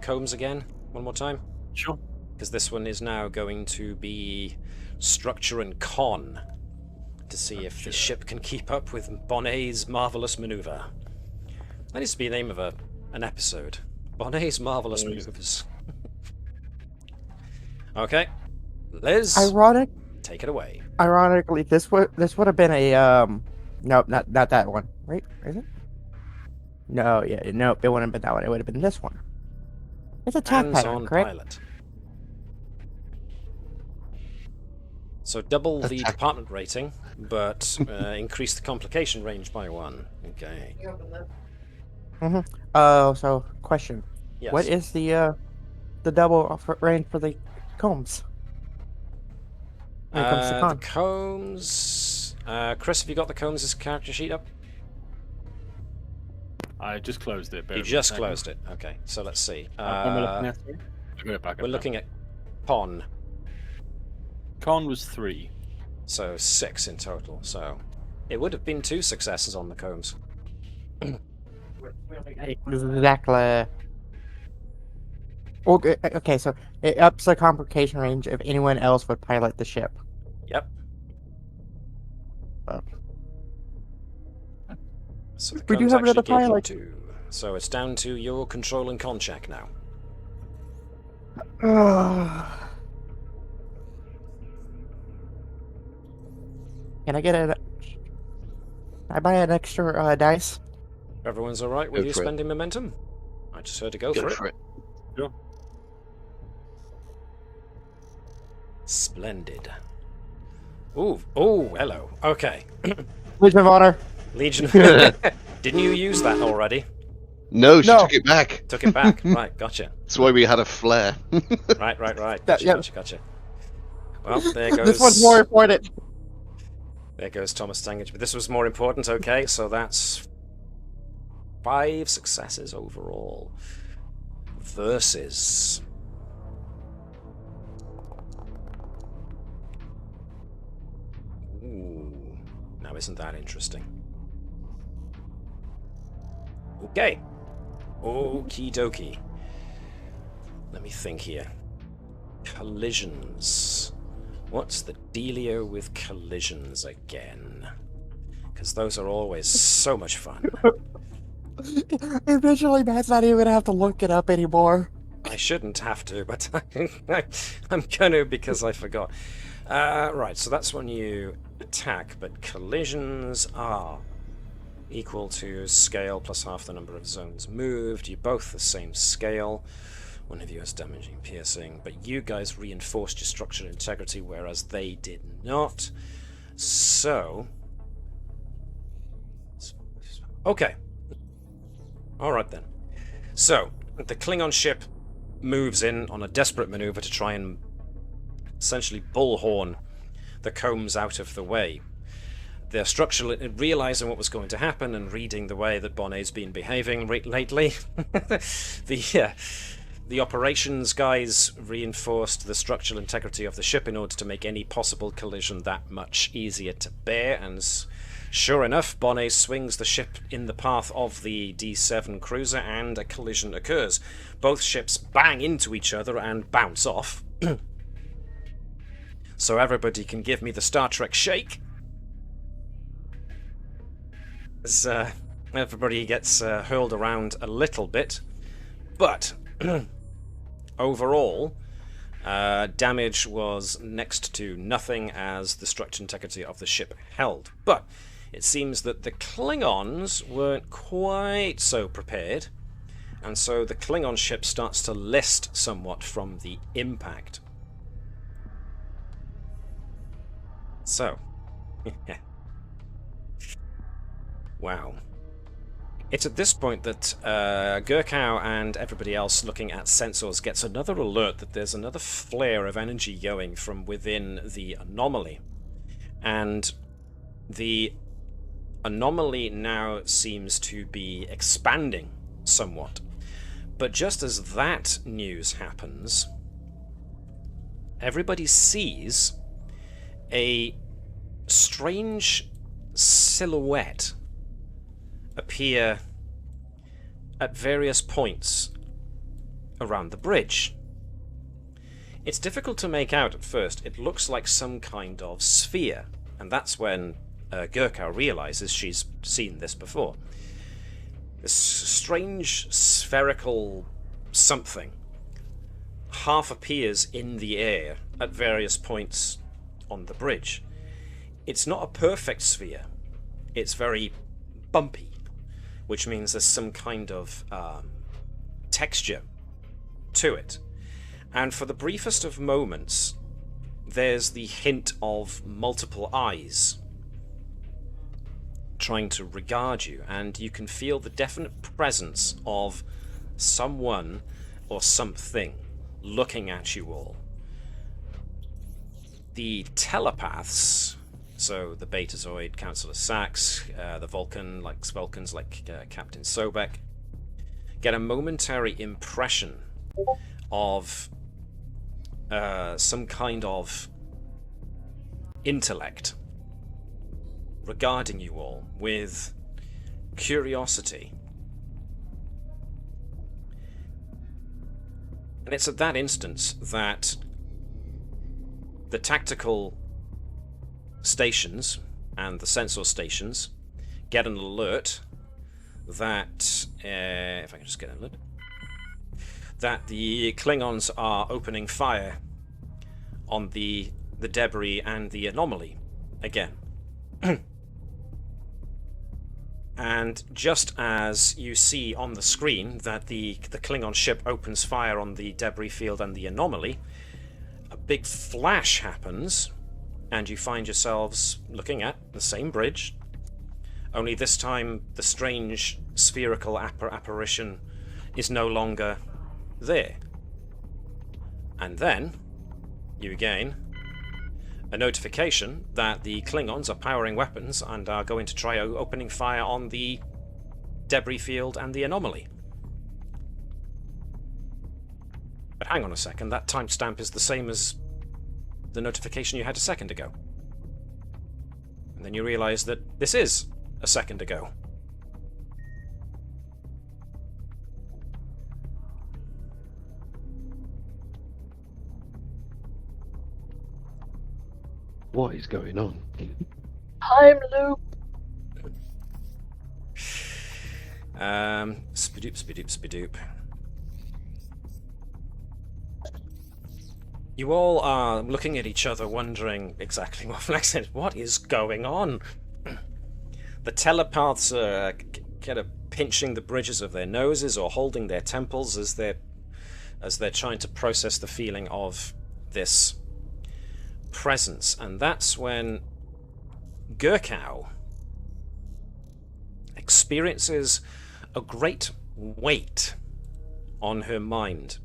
combs again? One more time? Sure. Because this one is now going to be structure and con, to see if the ship can keep up with Bonnet's marvelous maneuver. That needs to be the name of an episode. Bonnet's marvelous maneuvers. Okay, Liz. Take it away. Ironically, this would have been a no, not that one, right? Is it? No, yeah, no, it wouldn't have been that one. It would have been this one. It's a tap pattern, correct? Pilot. So double the department rating, but increase the complication range by 1. Okay. So question. Yes. What is the double range for the combs? When it comes to con? The combs. Chris, have you got the combs' character sheet up? I just closed it. You just closed it. Okay, so let's see. What am I looking at here? I got it back We're up looking at Con, now. Con was 3. so 6 in total. So it would have been 2 successes on the combs. Exactly. Okay, so it ups the complication range if anyone else would pilot the ship. Yep. Oh. So the We do combs have actually another gave you pilot. 2. So it's down to your control and con check now. Can I get a? I buy an extra dice. Everyone's all right with Go you for it. spending momentum? I just heard to go, Go for for it. it. Splendid. Ooh, oh, hello. Okay. Legion of Honor. Legion. Didn't you use that already? No, she No. took it back. Took it back. Right, gotcha. That's why we had a flare. Right. That- Gotcha, yep. gotcha. Well, there goes. This one's more important. There goes Thomas Tangage. But this was more important. Okay, so that's 5 successes overall. Versus. Ooh. Now, isn't that interesting? Okay. Okie dokie. Let me think here. Collisions. What's the dealio with collisions again? Because those are always so much fun. Eventually, Matt's not even gonna have to look it up anymore. I shouldn't have to, but I'm gonna because I forgot. Right, so that's when you attack, but collisions are equal to scale plus half the number of zones moved. You're both the same scale. One of you has damaging, piercing, but you guys reinforced your structural integrity, whereas they did not. So... okay. Alright then. So, the Klingon ship moves in on a desperate maneuver to try and essentially bullhorn the combs out of the way. They're structurally realizing what was going to happen and reading the way that Bonnet's been behaving lately. The operations guys reinforced the structural integrity of the ship in order to make any possible collision that much easier to bear, and sure enough, Bonnet swings the ship in the path of the D7 cruiser and a collision occurs. Both ships bang into each other and bounce off. So everybody can give me the Star Trek shake. As everybody gets hurled around a little bit, but overall, damage was next to nothing as the structural integrity of the ship held. But it seems that the Klingons weren't quite so prepared, and so the Klingon ship starts to list somewhat from the impact. So, wow. It's at this point that Gurkow and everybody else looking at sensors gets another alert that there's another flare of energy going from within the anomaly. And the anomaly now seems to be expanding somewhat. But just as that news happens, everybody sees a strange silhouette appear at various points around the bridge. It's difficult to make out at first. It looks like some kind of sphere, and that's when Gurkow realizes she's seen this before. This strange spherical something half appears in the air at various points on the bridge. It's not a perfect sphere. It's very bumpy, which means there's some kind of texture to it. And for the briefest of moments, there's the hint of multiple eyes trying to regard you, and you can feel the definite presence of someone or something looking at you all. The telepaths, so the Betazoid, Councillor Sachs, the Vulcans like Captain Sobek, get a momentary impression of some kind of intellect regarding you all with curiosity. And it's at that instance that the tactical stations and the sensor stations get an alert that, if I can just get an alert, that the Klingons are opening fire on the debris and the anomaly again. And just as you see on the screen that the Klingon ship opens fire on the debris field and the anomaly, a big flash happens, and you find yourselves looking at the same bridge, only this time the strange spherical apparition is no longer there. And then you gain a notification that the Klingons are powering weapons and are going to try opening fire on the debris field and the anomaly. But hang on a second, that timestamp is the same as the notification you had a second ago. And then you realize that this is a second ago. What is going on? Time loop. Spadoop. You all are looking at each other, wondering exactly what Phlesc said. What is going on? The telepaths are kind of pinching the bridges of their noses or holding their temples as they're trying to process the feeling of this presence. And that's when Gurkow experiences a great weight on her mind,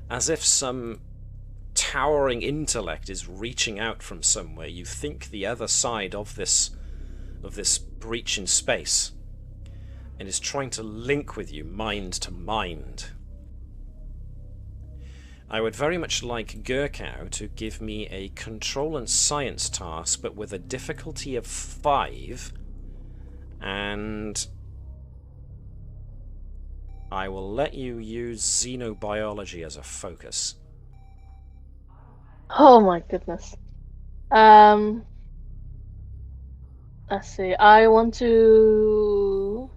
as if some towering intellect is reaching out from somewhere. You think the other side of this breach in space, and is trying to link with you mind to mind. I would very much like Gurkow to give me a control and science task, but with a difficulty of 5, and I will let you use xenobiology as a focus. Oh my goodness. Let's see. I want to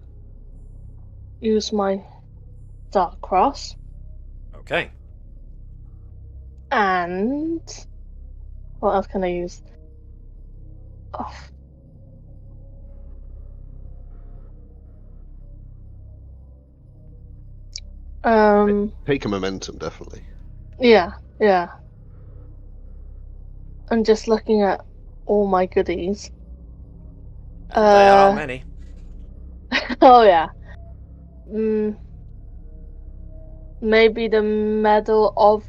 use my Dark Cross. Okay. And what else can I use? Oh. Take a momentum, definitely. Yeah. I'm just looking at all my goodies. They are many. Oh yeah. Maybe the Medal of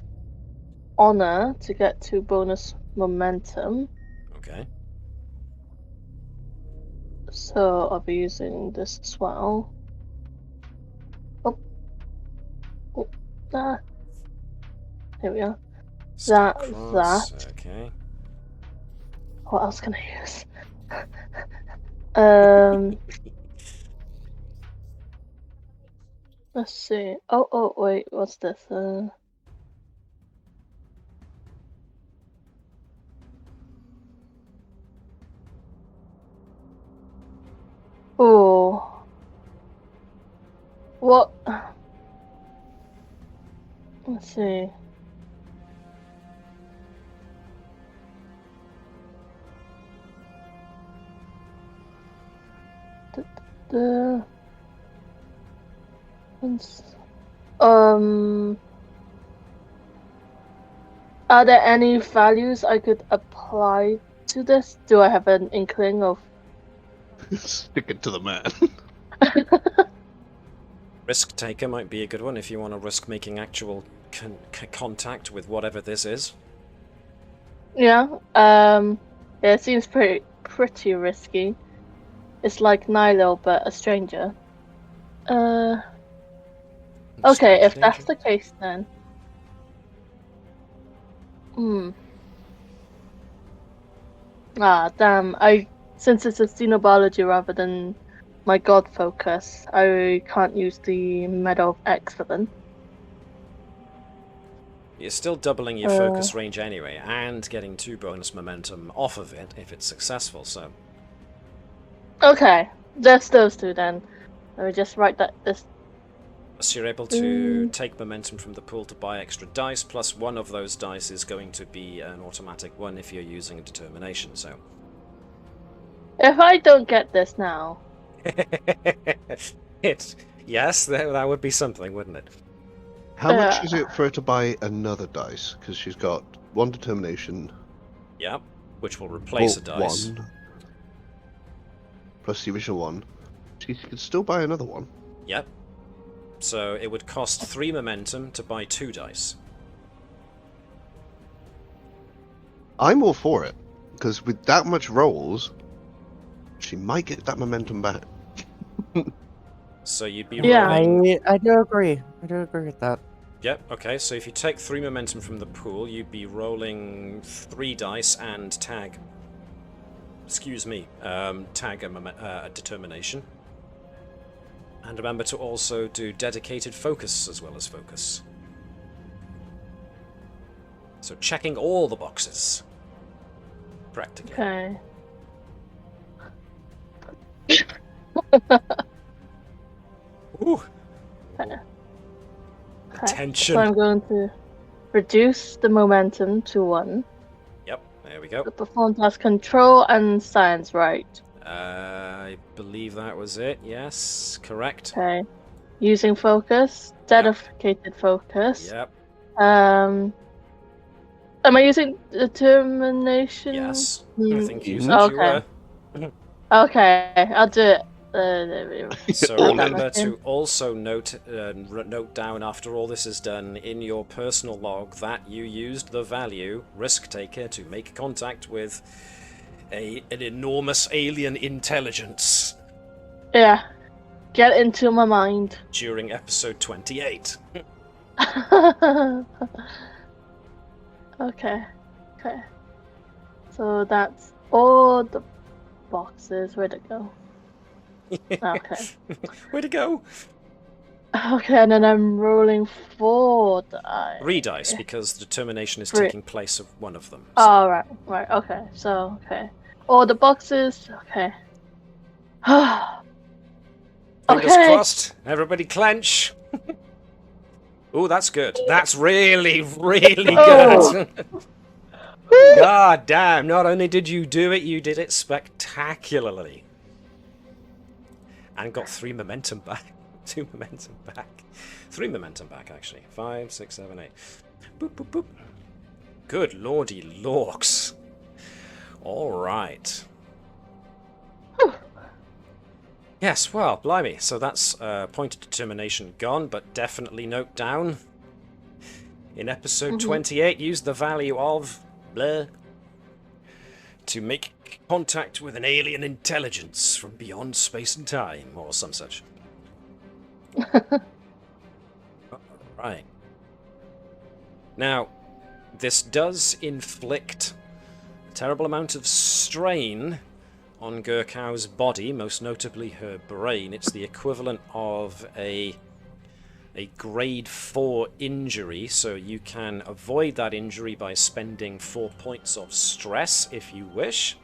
Honor to get 2 bonus momentum. Okay. So I'll be using this as well. Here we are. Cross, That. Okay. What else can I use? Let's see. Oh, wait, what's this? Oh. What? Let's see. Are there any values I could apply to this? Do I have an inkling of? Stick it to the man. Risk taker might be a good one if you want to risk making actual contact with whatever this is. Yeah. It seems pretty risky. It's like Nilo, but a stranger. Okay, if that's the case, then Hmm. Ah, damn. Since it's a xenobiology rather than my god focus, I can't use the Medal of Excellence. You're still doubling your focus range anyway, and getting 2 bonus momentum off of it if it's successful, so... Okay, just those 2 then. Let me just write that this. So you're able to take momentum from the pool to buy extra dice, plus one of those dice is going to be an automatic one if you're using a determination, so... If I don't get this now... Yes, that would be something, wouldn't it? How much is it for her to buy another dice? Because she's got 1 determination. Yep, which will replace a dice. 1. Plus the original 1. She could still buy another one. Yep. So it would cost 3 momentum to buy 2 dice. I'm all for it. Because with that much rolls, she might get that momentum back. So you'd be Yeah. rolling... I do agree. I do agree with that. Yep, okay, so if you take 3 momentum from the pool, you'd be rolling 3 dice and tag... Excuse me, tag a determination. And remember to also do dedicated focus as well as focus. So checking all the boxes. Practically. Okay. Ooh. Okay. Attention. So I'm going to reduce the momentum to 1. Yep, there we go. The performance has control and science, right? I believe that was it. Yes, correct. Okay. Using focus, dedicated focus. Yep. Am I using determination? Yes. Hmm. I think you said you Okay. were. Okay, I'll do it. There we go. So All remember that. to also note down after all this is done in your personal log that you used the value risk taker to make contact with an enormous alien intelligence Yeah. Get into my mind. during episode 28. Okay. Okay. So that's all the boxes. Where'd it go? Okay. Way to go! Okay, and then I'm rolling 4 dice. 3 dice, because the determination is 3. taking place of one of them. So. Oh, right, okay. So, okay. All the boxes, okay. Fingers Okay. crossed. Everybody clench. Oh, that's good. That's really, really good. God damn, not only did you do it, you did it spectacularly. And got 3 momentum back. 2 momentum back. 3 momentum back, actually. 5, 6, 7, 8. Boop, boop, boop. Good lordy lorks. Alright. Yes, well, blimey. So that's point of determination gone, but definitely note down. In episode 28, use the value of... blah, to make contact with an alien intelligence from beyond space and time, or some such. Right. Now, this does inflict a terrible amount of strain on Gurkow's body, most notably her brain. It's the equivalent of a grade 4 injury, so you can avoid that injury by spending 4 points of stress if you wish.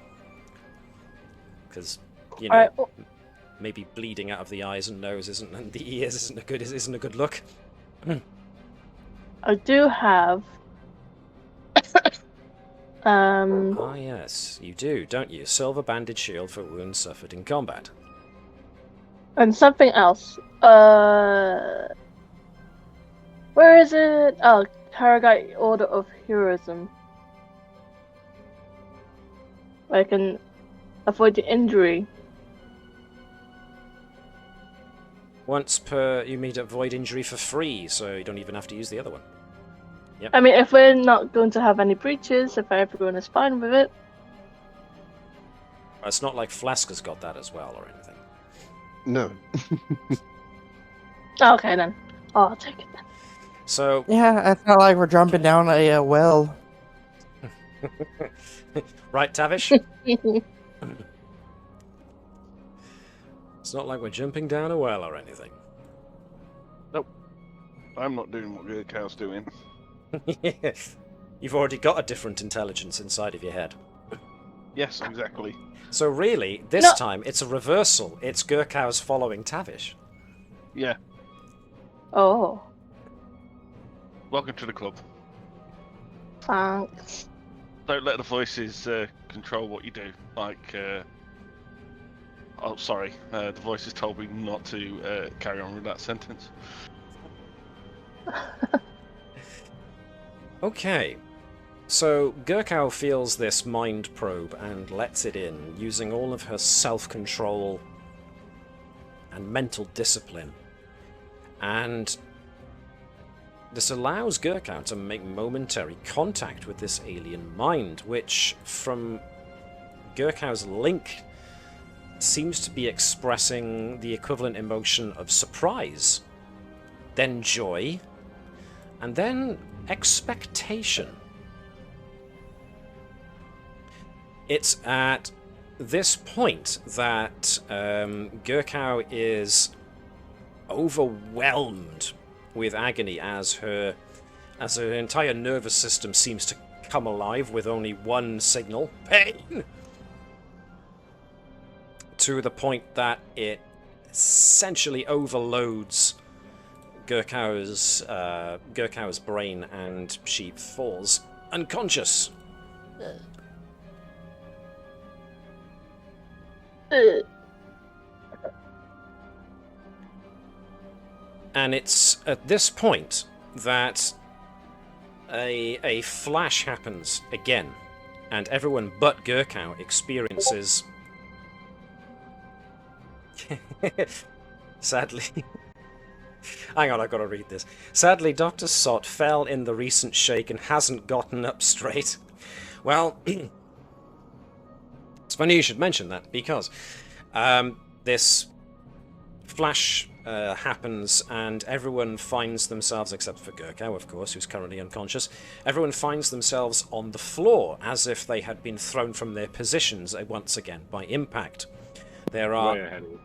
Because, you know, maybe bleeding out of the eyes and nose and the ears isn't a good look. I do have... Ah yes, you do, don't you? Silver banded shield for wounds suffered in combat. And something else. Where is it? Oh, Karagite Order of Heroism. I can avoid the injury. Once per, you mean avoid injury for free, so you don't even have to use the other one. Yep. I mean, if we're not going to have any breaches, if everyone is fine with it. It's not like Phlesc has got that as well or anything. No. Okay then. Oh, I'll take it then. So Yeah, it's not like we're jumping down a well. Right, Tavish? It's not like we're jumping down a well or anything. I'm not doing what Gurkhow's doing. You've already got a different intelligence inside of your head. Yes, exactly. So really, this No. time, it's a reversal. It's Gurkhow's following Tavish. Yeah. Oh, Welcome to the club. thanks. Don't let the voices control what you do. Like, oh, sorry. The voices told me not to carry on with that sentence. Okay. So Gurkhow feels this mind probe and lets it in, using all of her self-control and mental discipline. And this allows Gurkhow to make momentary contact with this alien mind, which, from Gurkhow's link, seems to be expressing the equivalent emotion of surprise, then joy, and then expectation. It's at this point that Gurkhow is overwhelmed with agony as her entire nervous system seems to come alive with only one signal: pain. To the point that it essentially overloads Gurkhow's brain, and she falls unconscious. And it's at this point that a flash happens again, and everyone but Gurkhow experiences... Sadly... Hang on, I've got to read this. Sadly, Dr. Sott fell in the recent shake and hasn't gotten up straight. Well, it's funny you should mention that, because this flash happens and everyone finds themselves, except for Gurkhow, of course, who's currently unconscious, everyone finds themselves on the floor as if they had been thrown from their positions once again by impact. There are... Way ahead of it.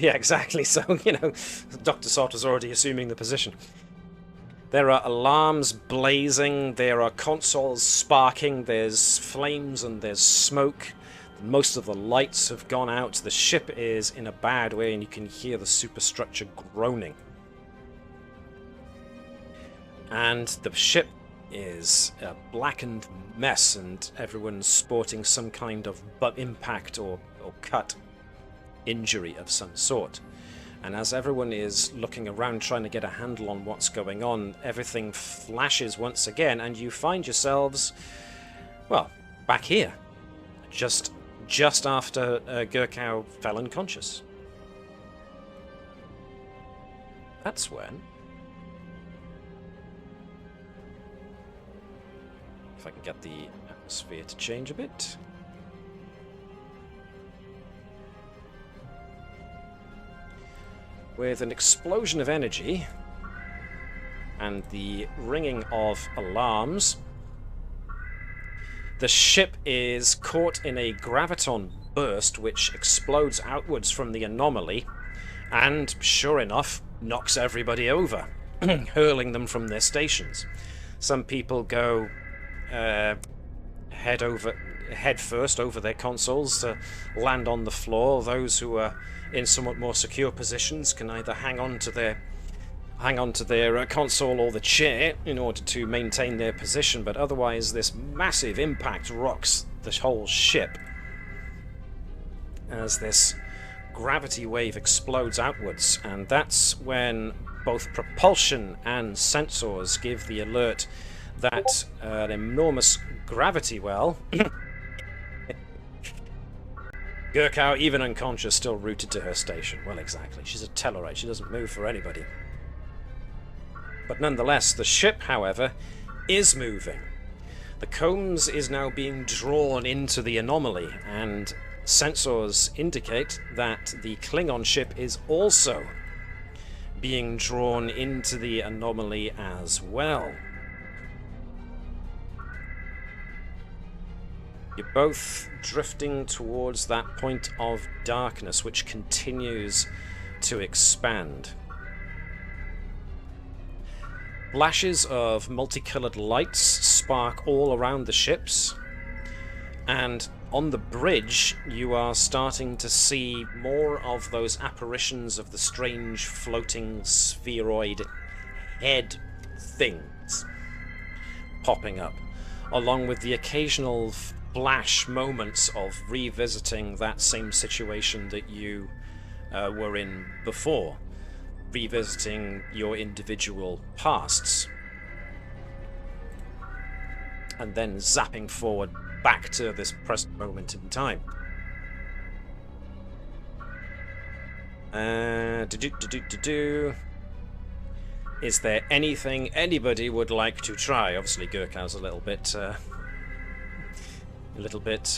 Yeah, exactly. So, Dr. Sott is already assuming the position. There are alarms blazing, there are consoles sparking, there's flames and there's smoke. Most of the lights have gone out. The ship is in a bad way and you can hear the superstructure groaning. And the ship is a blackened mess and everyone's sporting some kind of impact or cut. Injury of some sort. And as everyone is looking around trying to get a handle on what's going on, everything flashes once again and you find yourselves, well, back here. Just after Gurkhow fell unconscious. That's when... If I can get the atmosphere to change a bit... With an explosion of energy and the ringing of alarms, the ship is caught in a graviton burst which explodes outwards from the anomaly and, sure enough, knocks everybody over, hurling them from their stations. Some people go head first over their consoles to land on the floor. Those who are in somewhat more secure positions can either hang on to their console or the chair in order to maintain their position, but otherwise this massive impact rocks the whole ship as this gravity wave explodes outwards, and that's when both propulsion and sensors give the alert that an enormous gravity well Gurkhow, even unconscious, still rooted to her station. Well, exactly. She's a Tellarite. She doesn't move for anybody. But nonetheless, the ship, however, is moving. The combs is now being drawn into the anomaly, and sensors indicate that the Klingon ship is also being drawn into the anomaly as well. both drifting towards that point of darkness which continues to expand. Flashes of multicolored lights spark all around the ships, and on the bridge you are starting to see more of those apparitions of the strange floating spheroid head things popping up, along with the occasional flash moments of revisiting that same situation that you were in before, revisiting your individual pasts, and then zapping forward back to this present moment in time. Is there anything anybody would like to try? Obviously, Gurkha's a little bit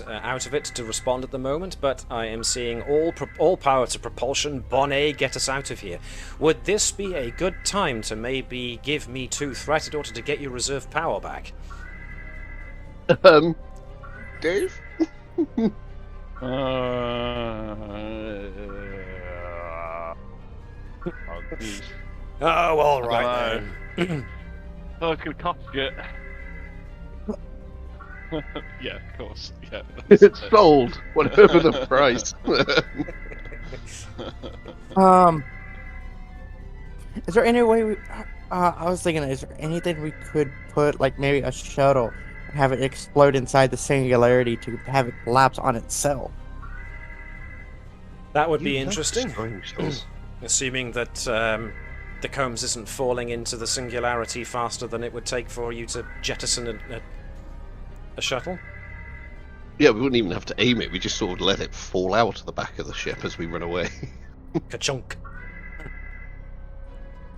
out of it to respond at the moment, but I am seeing all power to propulsion. Bonnet, get us out of here. Would this be a good time to maybe give me 2 threat in order to get your reserve power back? Dave? Oh, all right then. Oh, it could cost you. Yeah, of course. Yeah. It's sold, whatever the price. Is there any way I was thinking, is there anything we could put, like maybe a shuttle, and have it explode inside the singularity to have it collapse on itself? That would be interesting. Destroying shells. Assuming that the Combs isn't falling into the singularity faster than it would take for you to jettison a shuttle. Yeah, we wouldn't even have to aim it. We just sort of let it fall out of the back of the ship as we run away. Ka-chunk.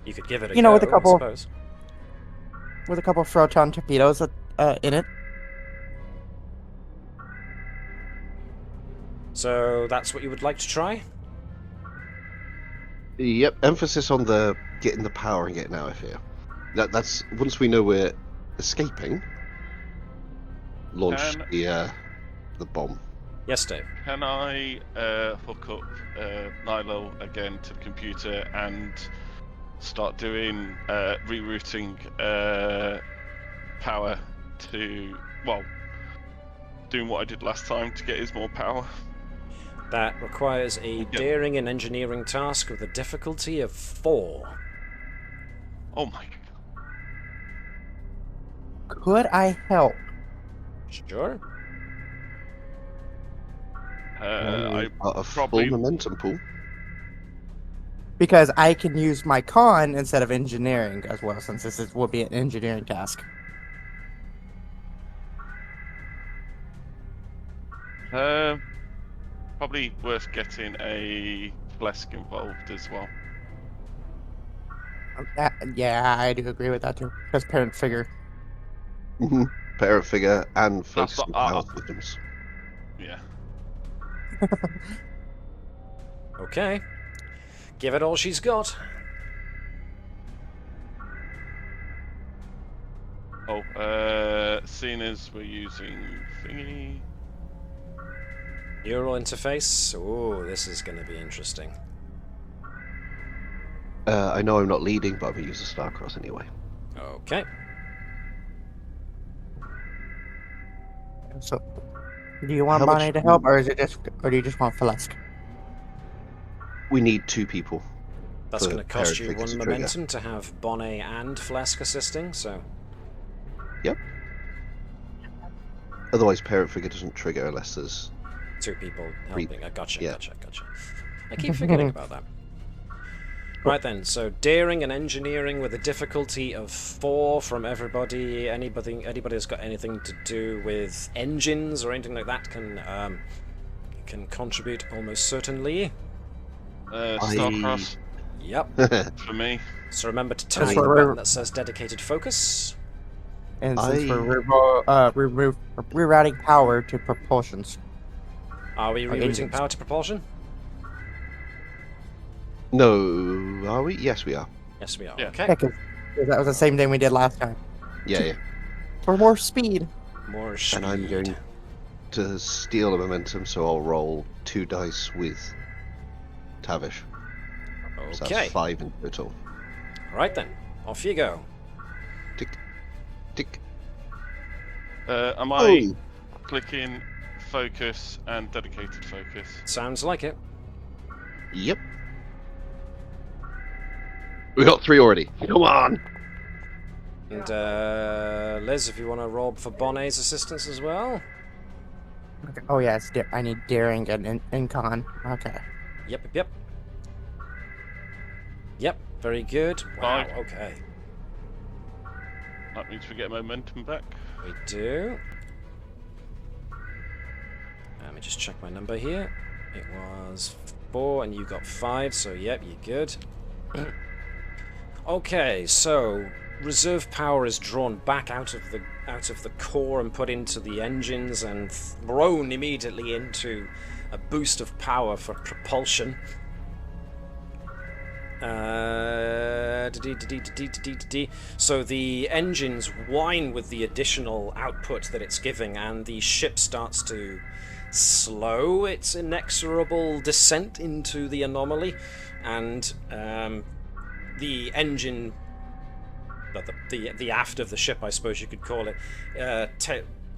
You could give it a You know, go, with a couple- I suppose. With a couple of photon torpedoes in it. So that's what you would like to try? Yep, emphasis on the getting the power and getting out of here. That's once we know we're escaping, launch the bomb. Yes, Dave. Can I hook up Nilo again to the computer and start doing rerouting power to, well, doing what I did last time to get us more power? That requires a daring and engineering task with a difficulty of 4. Oh my god. Could I help? Sure. I A probably full momentum pool. Because I can use my con instead of engineering as well, since will be an engineering task. probably worth getting a Phlesc involved as well. Yeah, I do agree with that too. Because parent figure. Mm-hmm. Parent figure and focus That's on not- health victims. Yeah. Okay. Give it all she's got. Oh, seeing as we're using thingy. Neural interface. Ooh, this is going to be interesting. I know I'm not leading, but I'm going to use a Starcross anyway. Okay. So, do you want How much- Bonnet to help, or do you just want Phlesc? We need 2 people. That's For going to cost parent you figures 1 to trigger. momentum to have Bonnet and Phlesc assisting, so... Yep. Otherwise, parent figure doesn't trigger unless there's 2 people helping. Gotcha. Yeah. I keep forgetting about that. Right then, so daring and engineering with a difficulty of 4 from everybody. Anybody that's got anything to do with engines or anything like that can contribute almost certainly. Starcross Yep. for me. So remember to That's tag the what button that says dedicated focus. And since we're rerouting power to propulsions. Are we rerouting engines. power to propulsion? No, are we? Yes, we are. Yes, we are. Yeah. Okay. Yeah, 'cause that was the same thing we did last time. Yeah, yeah. For more speed. More speed. And I'm going to steal a momentum, so I'll roll 2 dice with Tavish. So Okay. that's 5 in total. Right then, off you go. Tick, tick. Am I clicking focus and dedicated focus? Sounds like it. Yep. We got 3 already. Come on. And Liz, if you want to roll for Bonnet's assistance as well. Okay. Oh yeah, I need daring and con. Okay. Yep. Yep, very good. Wow, 5. okay. That means we get momentum back. We do. Let me just check my number here. It was 4 and you got 5, so yep, you're good. Okay, so reserve power is drawn back out of the core and put into the engines and thrown immediately into a boost of power for propulsion. So the engines whine with the additional output that it's giving, and the ship starts to slow its inexorable descent into the anomaly, and the engine, the aft of the ship, I suppose you could call it,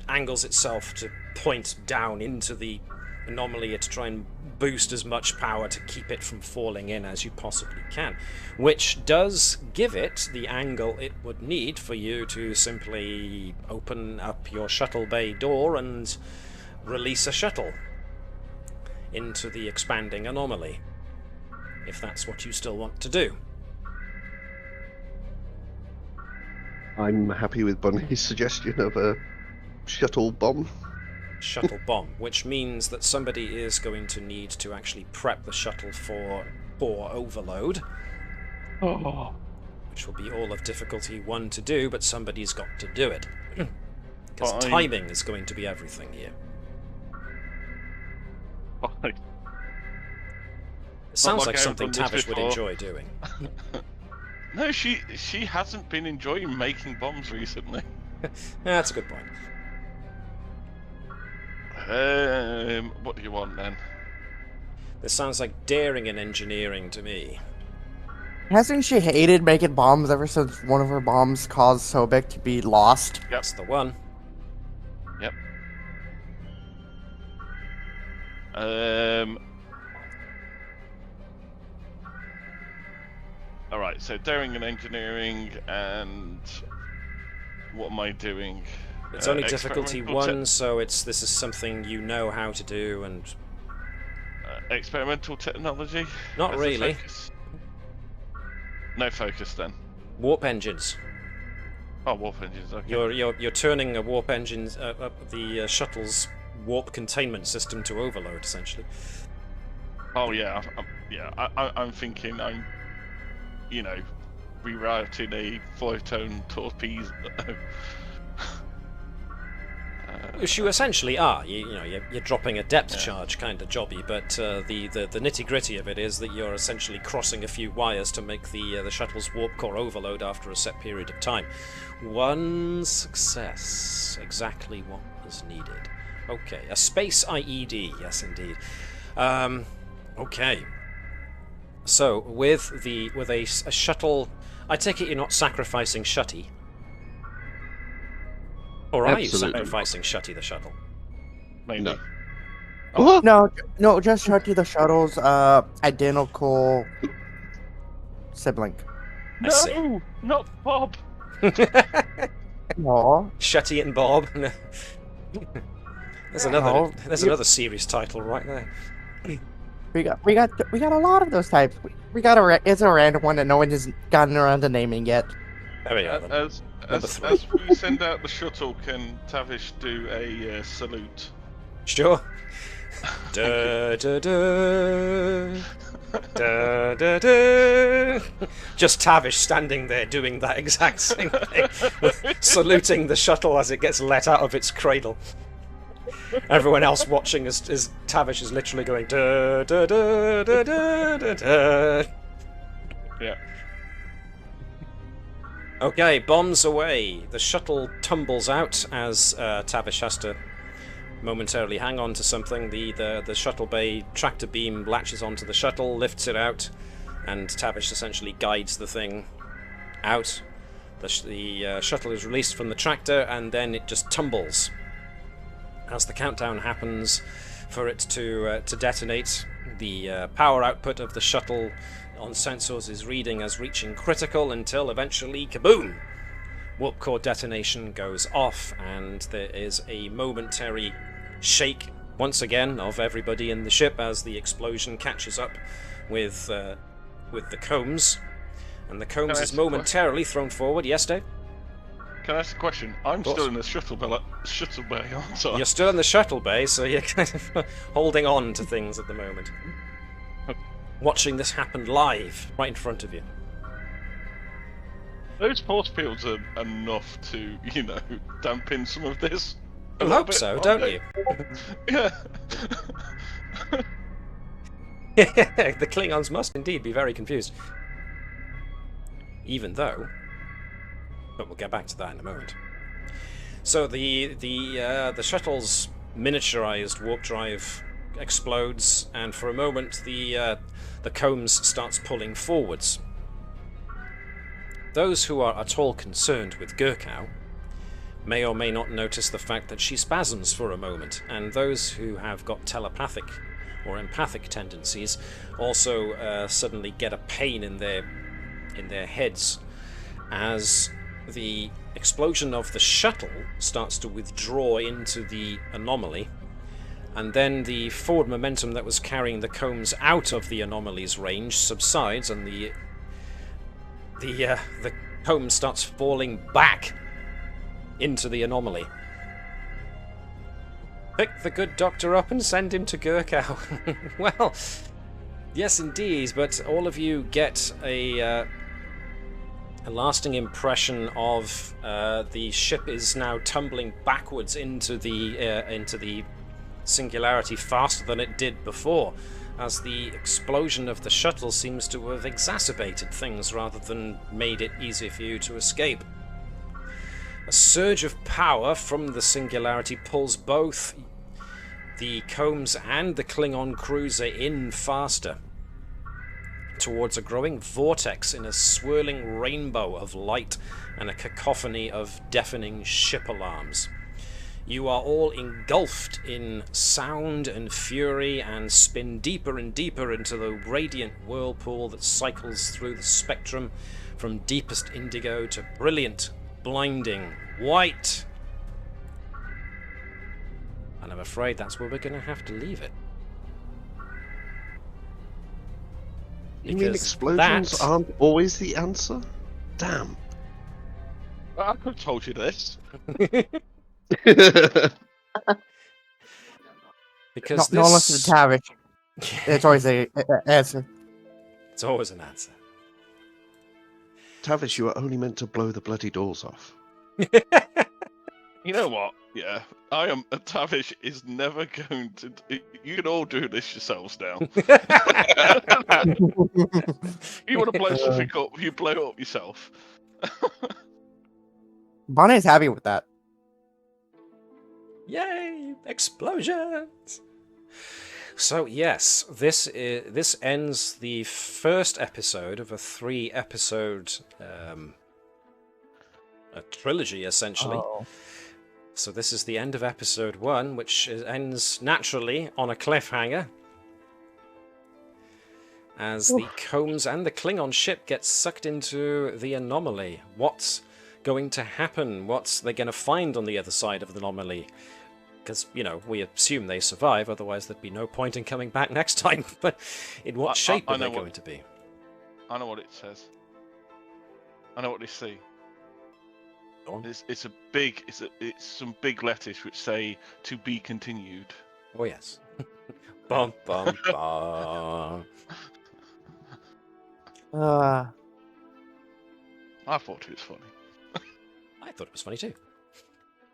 angles itself to point down into the anomaly to try and boost as much power to keep it from falling in as you possibly can, which does give it the angle it would need for you to simply open up your shuttle bay door and release a shuttle into the expanding anomaly, if that's what you still want to do. I'm happy with Bonnet's suggestion of a shuttle bomb. Shuttle bomb, which means that somebody is going to need to actually prep the shuttle for overload. Oh. Which will be all of difficulty 1 to do, but somebody's got to do it. Because Fine. timing is going to be everything here. Fine. It sounds like like I something haven't done this Tavish would before. enjoy doing. No, she hasn't been enjoying making bombs recently. That's a good point. What do you want then? This sounds like daring and engineering to me. Hasn't she hated making bombs ever since one of her bombs caused Sobek to be lost? That's the one. Yep. Alright, so daring and engineering, and what am I doing? It's only difficulty experimental 1, so this is something you know how to do, and experimental technology? not as the really. focus? No focus then. Warp engines. Oh, warp engines. Okay. You're turning a warp engine's the shuttle's warp containment system to overload, essentially. Oh yeah, I'm thinking I'm, rerouting a photon torpedo. Which you essentially are. You're dropping a depth charge kind of jobby, but the nitty gritty of it is that you're essentially crossing a few wires to make the shuttle's warp core overload after a set period of time. 1 success, exactly what was needed. Okay, a space IED, yes indeed. Okay. So with a shuttle, I take it you're not sacrificing Shutty. Or are you Absolutely. sacrificing Shutty the shuttle? Maybe. No. Oh. No, just Shutty the shuttle's identical sibling. I see. No, not Bob. Aw. Shutty and Bob. There's No. another series title right there. We got a lot of those types. We got it's a random one that no one has gotten around to naming yet. There we are. Then. As 3. as we send out the shuttle, can Tavish do a salute? Sure. Da, da, da. Da, da, da. Just Tavish standing there doing that exact same thing, saluting the shuttle as it gets let out of its cradle. Everyone else watching as Tavish is literally going da da da da da da da. Yeah. Okay, bombs away. The shuttle tumbles out as Tavish has to momentarily hang on to something. The shuttle bay tractor beam latches onto the shuttle, lifts it out, and Tavish essentially guides the thing out. The shuttle is released from the tractor, and then it just tumbles. As the countdown happens for it to detonate, the power output of the shuttle on sensors is reading as reaching critical until eventually, kaboom! Warp core detonation goes off, and there is a momentary shake once again of everybody in the ship as the explosion catches up with the combs, and the combs is momentarily thrown forward. Yes, Dave? Can I ask a question? I'm still in the shuttle bay, aren't I? You're still in the shuttle bay, so you're kind of holding on to things at the moment. Watching this happen live, right in front of you. Those force fields are enough to, dampen some of this. You hope so, don't you? Yeah. The Klingons must indeed be very confused. Even though... But we'll get back to that in a moment. So the shuttle's miniaturized warp drive explodes, and for a moment the combs starts pulling forwards. Those who are at all concerned with Gurkow may or may not notice the fact that she spasms for a moment, and those who have got telepathic or empathic tendencies also suddenly get a pain in their heads as the explosion of the shuttle starts to withdraw into the anomaly, and then the forward momentum that was carrying the combs out of the anomaly's range subsides, and the comb starts falling back into the anomaly. Pick the good doctor up and send him to Gurkow. Well, yes indeed, but all of you get a lasting impression of the ship is now tumbling backwards into the singularity faster than it did before, as the explosion of the shuttle seems to have exacerbated things rather than made it easier for you to escape. A surge of power from the singularity pulls both the combs and the Klingon cruiser in faster towards a growing vortex in a swirling rainbow of light and a cacophony of deafening ship alarms. You are all engulfed in sound and fury and spin deeper and deeper into the radiant whirlpool that cycles through the spectrum from deepest indigo to brilliant, blinding white. And I'm afraid that's where we're going to have to leave it. You mean explosions aren't always the answer? Damn. Well, I could have told you this. Because no one listens to Tavish. It's always an answer. It's always an answer. Tavish, you are only meant to blow the bloody doors off. You know what? Yeah, Tavish is never going to. You can all do this yourselves now. You want to blow something up, you blow it up yourself. Bonnet's happy with that. Yay! Explosions! So yes, this ends the first episode of a 3-episode a trilogy, essentially. Oh. So this is the end of episode 1, which ends naturally on a cliffhanger, as the combs and the Klingon ship get sucked into the anomaly. What's going to happen? What's they going to find on the other side of the anomaly? Because, we assume they survive, otherwise there'd be no point in coming back next time. But in what shape are they going to be? I know what it says. I know what they see. It's some big letters which say "to be continued." Oh yes. Bum bum bum. I thought it was funny. I thought it was funny too.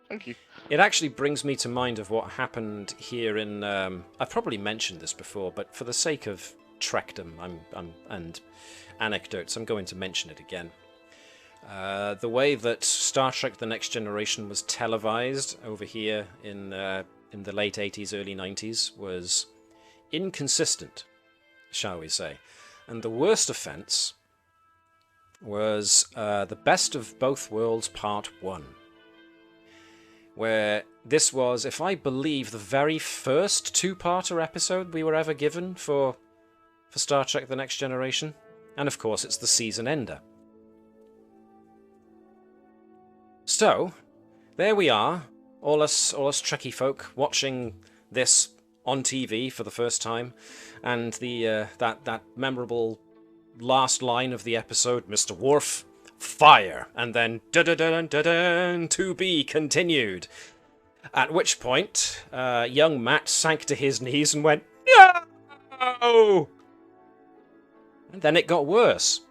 Thank you. It actually brings me to mind of what happened here in. I've probably mentioned this before, but for the sake of Trekdom and anecdotes, I'm going to mention it again. The way that Star Trek: The Next Generation was televised over here in in the late 80s, early 90s was inconsistent, shall we say. And the worst offence was The Best of Both Worlds Part 1, where this was, if I believe, the very first two-parter episode we were ever given for Star Trek The Next Generation. And of course, it's the season ender. So, there we are, all us Trekkie folk watching this on TV for the first time, and the that memorable last line of the episode, Mr. Worf, fire, and then da-da-da-dun-da-dun, to be continued. At which point, young Matt sank to his knees and went, no! And then it got worse.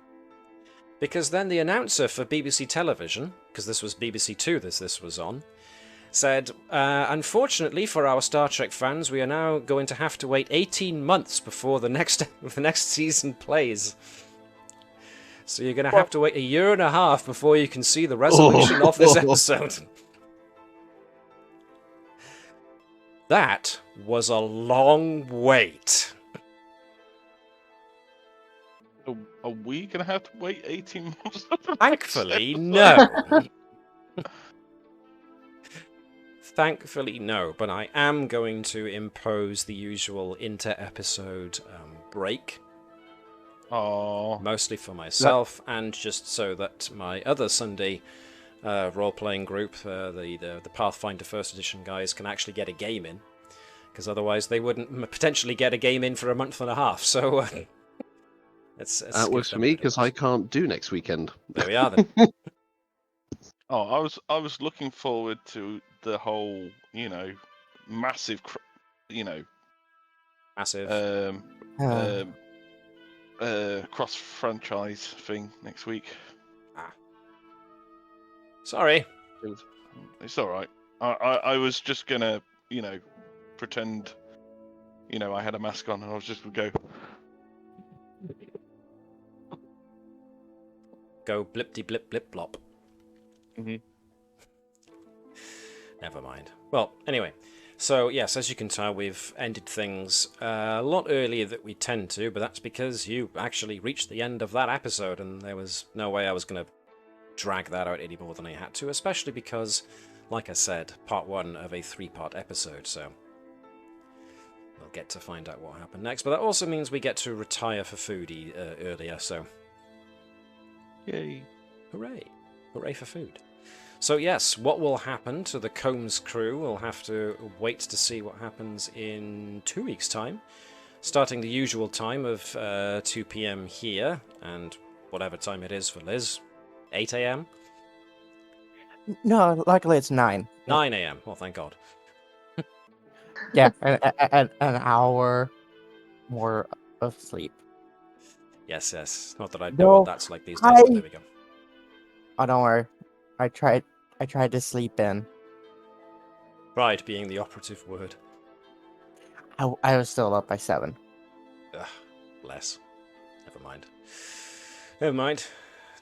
Because then the announcer for BBC Television, because this was BBC Two this was on, said, unfortunately for our Star Trek fans, we are now going to have to wait 18 months before the next season plays. So you're going to have to wait a year and a half before you can see the resolution of this episode. That was a long wait. Are we going to have to wait 18 months? Thankfully, no. Thankfully, no. But I am going to impose the usual inter-episode break. Oh. Mostly for myself, and just so that my other Sunday role-playing group, the Pathfinder First Edition guys, can actually get a game in. Because otherwise they wouldn't potentially get a game in for a month and a half. So... that works for me because I can't do next weekend. There we are then. Oh, I was looking forward to the whole, massive, Massive. cross franchise thing next week. Sorry. It's all right. I was just gonna, pretend, I had a mask on and I was just would go. Go blip-de blip blip blop. Mm-hmm. Never mind. Well, anyway. So, yes, as you can tell, we've ended things a lot earlier than we tend to, but that's because you actually reached the end of that episode, and there was no way I was going to drag that out any more than I had to, especially because, like I said, part 1 of a 3-part episode, so we'll get to find out what happened next. But that also means we get to retire for food earlier, so... Yay. Hooray. Hooray for food. So yes, what will happen to the Combs crew? We'll have to wait to see what happens in 2 weeks' time. Starting the usual time of 2 PM here, and whatever time it is for Liz. 8 AM? No, luckily it's 9. 9 AM. Well, thank God. Yeah, an hour more of sleep. Yes, yes. Not that I know No, what that's like these days, but there we go. Oh, don't worry. I tried to sleep in. Pride being the operative word. I was still up by 7. Ugh, bless. Never mind. Never mind.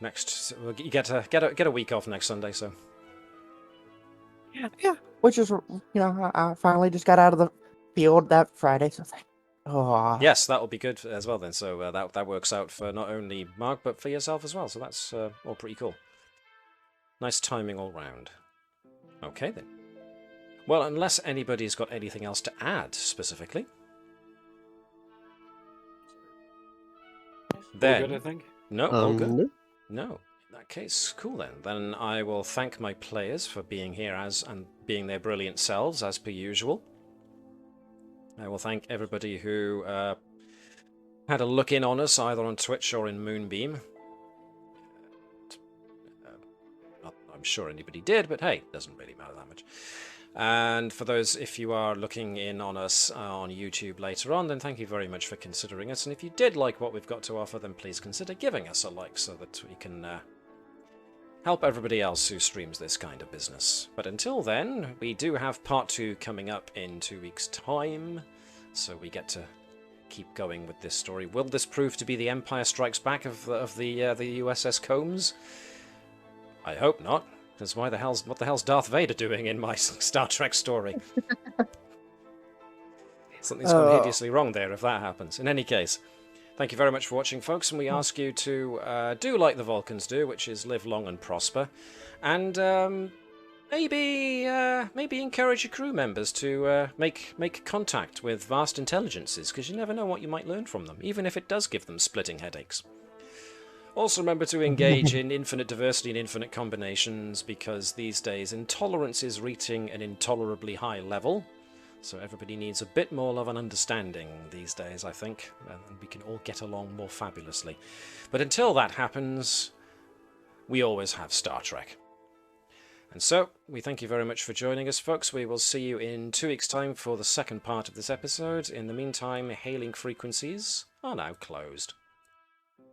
Next, you get a week off next Sunday, so. Yeah. Which is, I finally just got out of the field that Friday, so it's like, oh. Yes, that'll be good as well then. So that works out for not only Mark but for yourself as well. So that's all pretty cool. Nice timing all round. Okay then. Well, unless anybody's got anything else to add specifically, then All good, I think. no, all good. No. No. In that case, cool then. Then I will thank my players for being here and being their brilliant selves as per usual. I will thank everybody who had a look in on us either on Twitch or in Moonbeam. I'm sure anybody did, but hey, it doesn't really matter that much. And for those, if you are looking in on us on YouTube later on, then thank you very much for considering us. And if you did like what we've got to offer, then please consider giving us a like so that we can help everybody else who streams this kind of business. But until then, we do have part 2 coming up in 2 weeks' time, so we get to keep going with this story. Will this prove to be the Empire Strikes Back of the USS Combs? I hope not, because what the hell's Darth Vader doing in my Star Trek story? Something's gone hideously wrong there if that happens. In any case, thank you very much for watching, folks, and we ask you to do like the Vulcans do, which is live long and prosper, and maybe encourage your crew members to make contact with vast intelligences, because you never know what you might learn from them, even if it does give them splitting headaches. Also remember to engage in infinite diversity and infinite combinations, because these days intolerance is reaching an intolerably high level. So everybody needs a bit more love and understanding these days, I think, and we can all get along more fabulously. But until that happens, we always have Star Trek. And so, we thank you very much for joining us, folks. We will see you in 2 weeks' time for the second part of this episode. In the meantime, hailing frequencies are now closed.